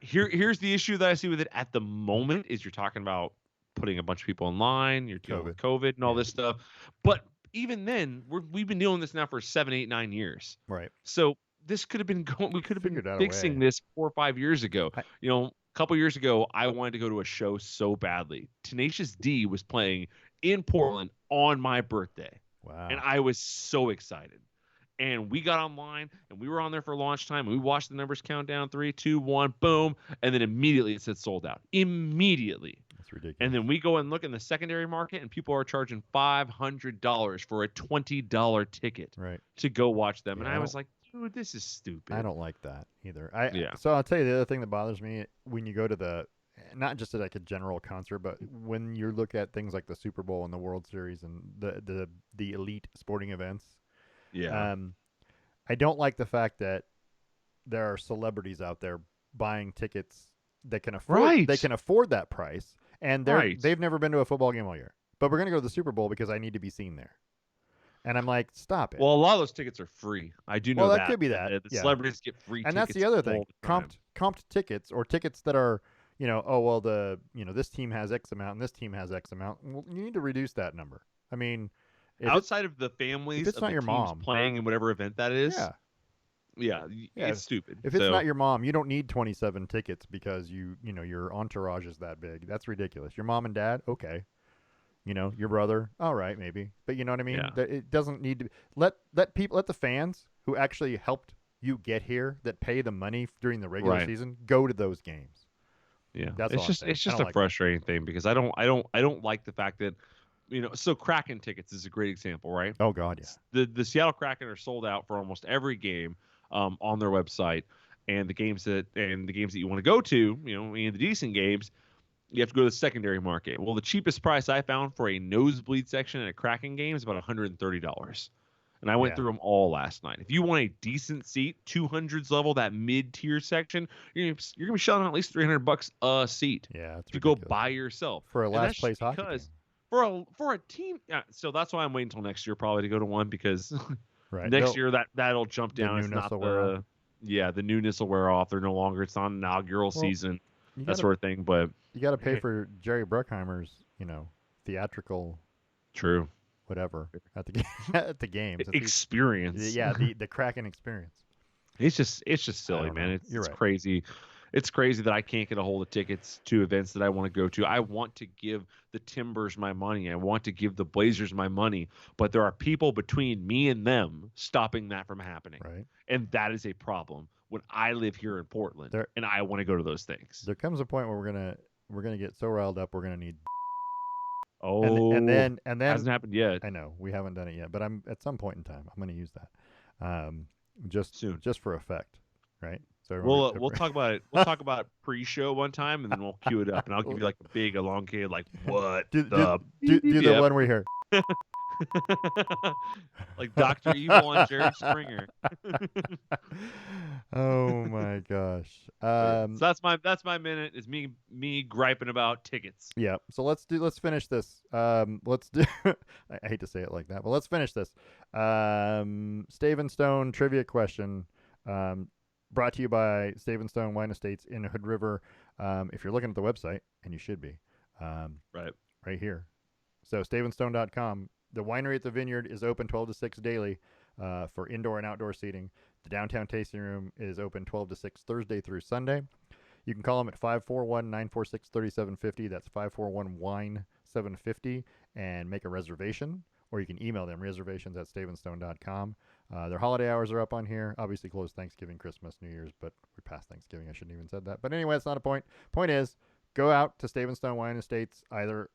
Here's the issue that I see with it at the moment is you're talking about putting a bunch of people in line, you're dealing with COVID and all this stuff. But even then, we've been dealing with this now for 7, 8, 9 years. Right. So this could have been going. We could have been fixing this 4 or 5 years ago. A couple years ago, I wanted to go to a show so badly. Tenacious D was playing in Portland on my birthday. Wow. And I was so excited. And we got online, and we were on there for launch time. And we watched the numbers count down 3, 2, 1, boom. And then immediately it said sold out. Immediately. That's ridiculous. And then we go and look in the secondary market, and people are charging $500 for a $20 ticket to go watch them. And I was like, dude, this is stupid. I don't like that either. So I'll tell you the other thing that bothers me when you go to not just at like a general concert, but when you look at things like the Super Bowl and the World Series and the elite sporting events. Yeah. I don't like the fact that there are celebrities out there buying tickets that can afford they can afford that price, and they've never been to a football game all year. But we're going to go to the Super Bowl because I need to be seen there. And I'm like, stop it. Well, a lot of those tickets are free. I do know that. Well, that could be that. The celebrities get free tickets. And that's the other thing. Comped tickets or tickets that are, this team has X amount and this team has X amount. Well, you need to reduce that number. I mean, outside of the families it's of not the your teams mom playing in whatever event that is. Yeah, it's stupid. If it's not your mom, you don't need 27 tickets because your entourage is that big. That's ridiculous. Your mom and dad, okay. Your brother, all right, maybe. But you know what I mean? Yeah. It doesn't need to let the fans who actually helped you get here, that pay the money during the regular season, go to those games. Yeah, that's it's just a frustrating thing because I don't like the fact that so Kraken tickets is a great example, right? Oh God, yeah. The Seattle Kraken are sold out for almost every game on their website, and the games that you want to go to, the decent games, you have to go to the secondary market. Well, the cheapest price I found for a nosebleed section at a Kraken game is about $130. And I went through them all last night. If you want a decent seat, 200s level, that mid-tier section, you're going to be shelling out at least $300 a seat. Yeah, that's to go by yourself for a last place hockey game. for a team. Yeah, so that's why I'm waiting until next year probably to go to one, because Right. next year that'll jump The down. It's newness not will wear off. the newness will wear off. They're no longer, it's not an inaugural Well, season, you that gotta sort of thing. But you gotta pay hey, for Jerry Bruckheimer's, theatrical true whatever at the at the games. experience. Yeah, the Kraken experience. It's just I silly, don't man. know. It's You're it's right. crazy. It's crazy that I can't get a hold of tickets to events that I want to go to. I want to give the Timbers my money. I want to give the Blazers my money, but there are people between me and them stopping that from happening. Right. And that is a problem when I live here in Portland There and I want to go to those things. there comes a point where we're gonna get so riled up we're gonna need and Oh, and then hasn't happened yet. I know we haven't done it yet, but I'm at some point in time I'm gonna use that, just Soon. just for effect, right? So We'll talk about it. We'll talk about it pre-show one time, and then we'll cue it up, and I'll give you like a big elongated, like, what do the the yep. one we hear. Like Dr. Evil on Jerry Springer. Oh my gosh. So that's my minute, is me griping about tickets. Yeah. So let's finish this. Let's do. I hate to say it like that, but let's finish this. Stave and Stone trivia question. Brought to you by Stave and Stone Wine Estates in Hood River. If you're looking at the website, and you should be, right here. So staveandstone.com. The winery at the vineyard is open 12 to 6 daily for indoor and outdoor seating. The downtown tasting room is open 12 to 6 Thursday through Sunday. You can call them at 541-946-3750. That's 541-WINE-750 and make a reservation. Or you can email them, reservations@staveandstone.com. Their holiday hours are up on here. Obviously closed Thanksgiving, Christmas, New Year's, but we're past Thanksgiving. I shouldn't even said that. But anyway, it's not a point. Point is, go out to Stave and Stone Wine Estates. Either,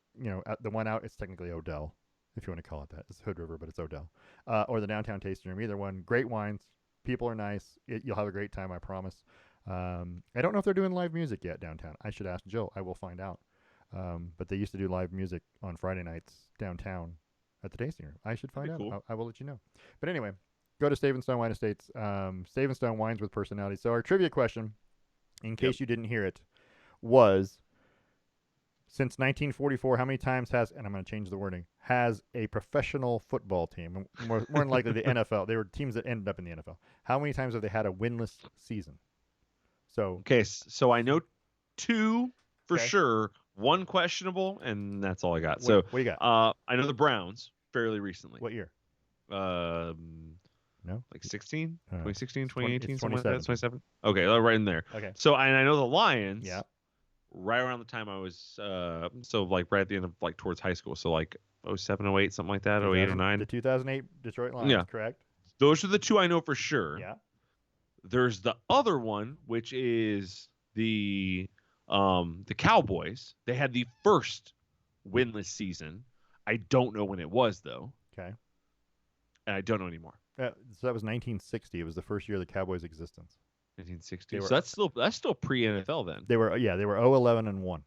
at the one out, it's technically Odell, if you want to call it that. It's Hood River, but it's Odell. Or the downtown tasting room. Either one. Great wines. People are nice. You'll have a great time, I promise. I don't know if they're doing live music yet downtown. I should ask Jill. I will find out. But they used to do live music on Friday nights downtown at the tasting room. I should find out. Cool. I will let you know. But anyway, go to Stave and Stone Wine Estates. Stave and Stone Wines with Personality. So our trivia question, in case you didn't hear it, was, since 1944, how many times has, and I'm going to change the wording, has a professional football team, more than likely the NFL, they were teams that ended up in the NFL, how many times have they had a winless season? So Okay, so I know two for Okay. sure, one questionable, and that's all I got. what do you got? I know the Browns fairly recently. What year? No? Like 16, No, no. 2016, It's 20 2018, it's something like that. 2017. 27. Okay, right in there. Okay. So and I know the Lions. Yeah. Right around the time I was so like right at the end of like towards high school. So like 07, 08, something like that, 08 or 09. The 2008 Detroit Lions, Yeah. correct? Those are the two I know for sure. Yeah. There's the other one, which is the Cowboys. They had the first winless season. I don't know when it was though. Okay. And I don't know anymore. So that was 1960. It was the first year of the Cowboys' existence. 1960. They were- So that's still pre-NFL then. They were 0-11-1.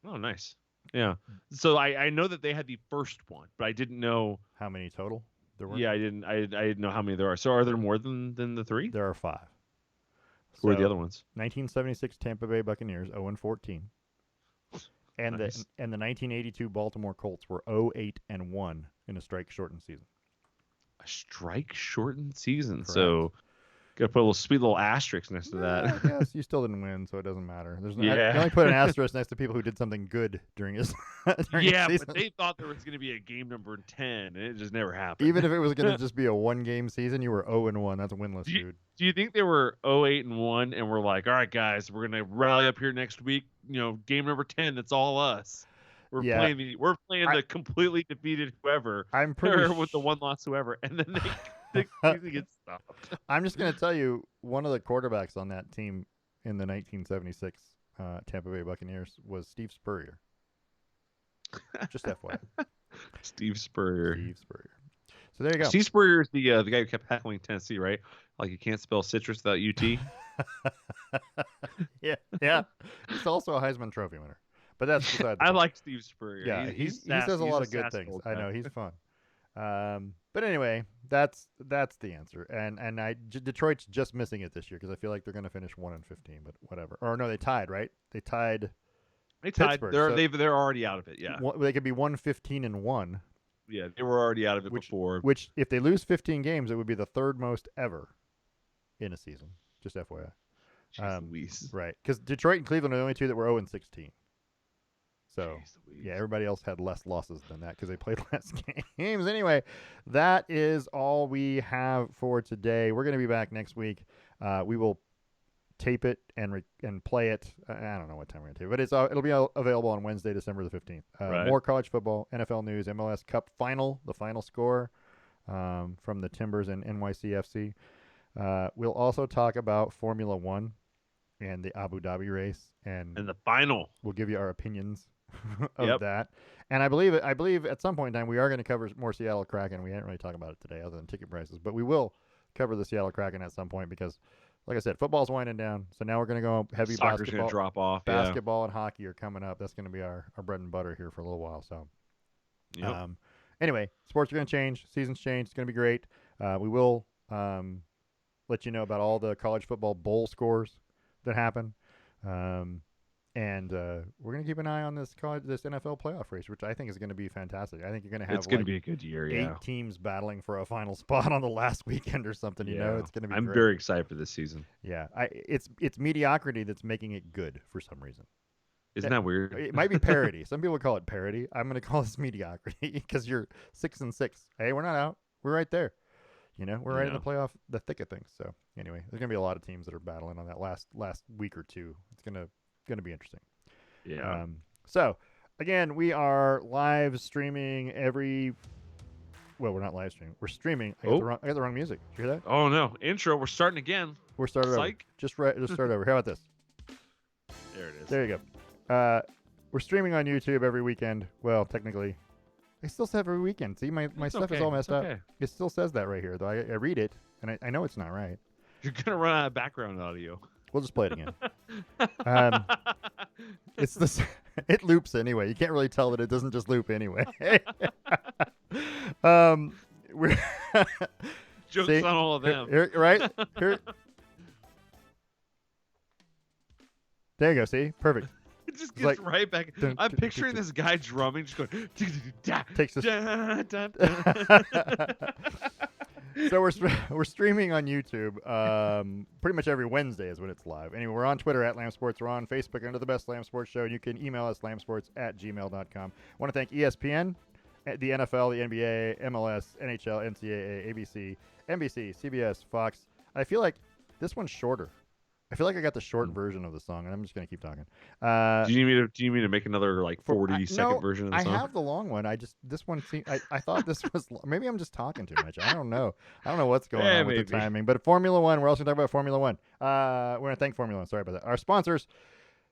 Oh, nice. Yeah. So I know that they had the first one, but I didn't know How many total there were? Yeah, I didn't know how many there are. So are there more than the three? There are 5. Who are So, the other ones? 1976 Tampa Bay Buccaneers 0-14. And Nice. the 1982 Baltimore Colts were 0-8-1 in a strike shortened season. A strike shortened season. Correct. So got to put a little sweet little asterisk next to that. I guess you still didn't win, so it doesn't matter. There's no, Yeah. you only put an asterisk next to people who did something good during his during his Yeah, season. but they thought there was going to be a game number 10, and it just never happened. Even if it was going to just be a 1-game season, you were 0-1. That's winless, dude. Do you think they were 0-8-1 and we're like, all right, guys, we're going to rally up here next week? Game number 10, that's all us. We're playing the completely defeated whoever. I'm pretty with the one loss whoever, and then the season gets stopped. I'm just going to tell you, one of the quarterbacks on that team in the 1976 Tampa Bay Buccaneers was Steve Spurrier. Just FYI. Steve Spurrier. So there you go. Steve Spurrier is the guy who kept heckling Tennessee, right? Like you can't spell citrus without UT. Yeah. He's also a Heisman Trophy winner. But that's beside the I point. like Steve Spurrier. Yeah, he says a lot of good things. I know, he's fun. But anyway, that's the answer. And Detroit's just missing it this year because I feel like they're going to finish 1-15, but whatever. Or no, they tied, right? They tied They tied. Pittsburgh. They're already out of it. Yeah. They could be 1-15-1. Yeah, they were already out of it before. Which, if they lose 15 games, it would be the third most ever in a season. Just FYI. Jeez Louise. Right, because Detroit and Cleveland are the only two that were 0-16. So, yeah, everybody else had less losses than that because they played less games. Anyway, that is all we have for today. We're going to be back next week. We will tape it and play it. I don't know what time we're going to tape it, but it'll be available on Wednesday, December the 15th. Right. More college football, NFL news, MLS Cup final, the final score from the Timbers and NYCFC. We'll also talk about Formula One and the Abu Dhabi race, and the final. We'll give you our opinions of that. And I believe at some point in time we are going to cover more Seattle Kraken. We didn't really talk about it today other than ticket prices, but we will cover the Seattle Kraken at some point because, like I said, football's winding down. So now we're going to go heavy. Soccer's basketball. Going to drop off. Basketball and hockey are coming up. That's going to be our bread and butter here for a little while. So, anyway, sports are going to change. Seasons change. It's going to be great. We will let you know about all the college football bowl scores that happen. And we're going to keep an eye on this NFL playoff race, which I think is going to be fantastic. I think you're going to have it's going to be a good year, 8 teams battling for a final spot on the last weekend or something. You know, it's going to be. I'm great. very excited for this season. Yeah, it's mediocrity that's making it good for some reason. Isn't that weird? It might be parody. Some people call it parody. I'm going to call this mediocrity because you're 6-6. Hey, we're not out. We're right there. You know, we're right in the playoff, the thick of things. So anyway, there's going to be a lot of teams that are battling on that last week or two. It's going to be interesting. Yeah. So again, we are live streaming well, we're not live streaming. We're streaming. I got the wrong music. Did you hear that? Oh no. Intro. We're starting again. We're started over. Just start over. How about this? There it is. There you go. We're streaming on YouTube every weekend. Well, technically, it still says every weekend. See, my stuff is all messed up. It still says that right here, though. I read it, and I know it's not right. You're going to run out of background audio. We'll just play it again. It's this. It loops anyway. You can't really tell that it doesn't just loop anyway. We're Jokes on all of them. Right? Here. There you go. See? Perfect. It just gets right back. I'm picturing this guy drumming, just going. Takes this. So we're streaming on YouTube. Pretty much every Wednesday is when it's live. Anyway, we're on Twitter at Lamm Sports. We're on Facebook under the Best Lamm Sports Show. You can email us lammsports@gmail.com. I want to thank ESPN, the NFL, the NBA, MLS, NHL, NCAA, ABC, NBC, CBS, Fox. I feel like this one's shorter. I feel like I got the short version of the song, and I'm just going to keep talking. Do you need me to make another 40-second version of the song? I have the long one. This one seemed, I thought this was maybe I'm just talking too much. I don't know. I don't know what's going on with the timing. But Formula One, we're also going to talk about Formula One. We're going to thank Formula One. Sorry about that. Our sponsors.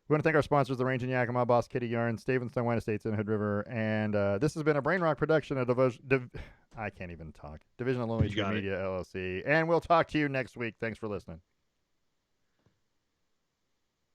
We want to thank our sponsors, the Range and Yakima, Boss Kitty Yarn, Stevenson Wine Estates in Hood River, and this has been a Brain Rock production of I can't even talk. Division of Lonely Tree Media LLC, and we'll talk to you next week. Thanks for listening.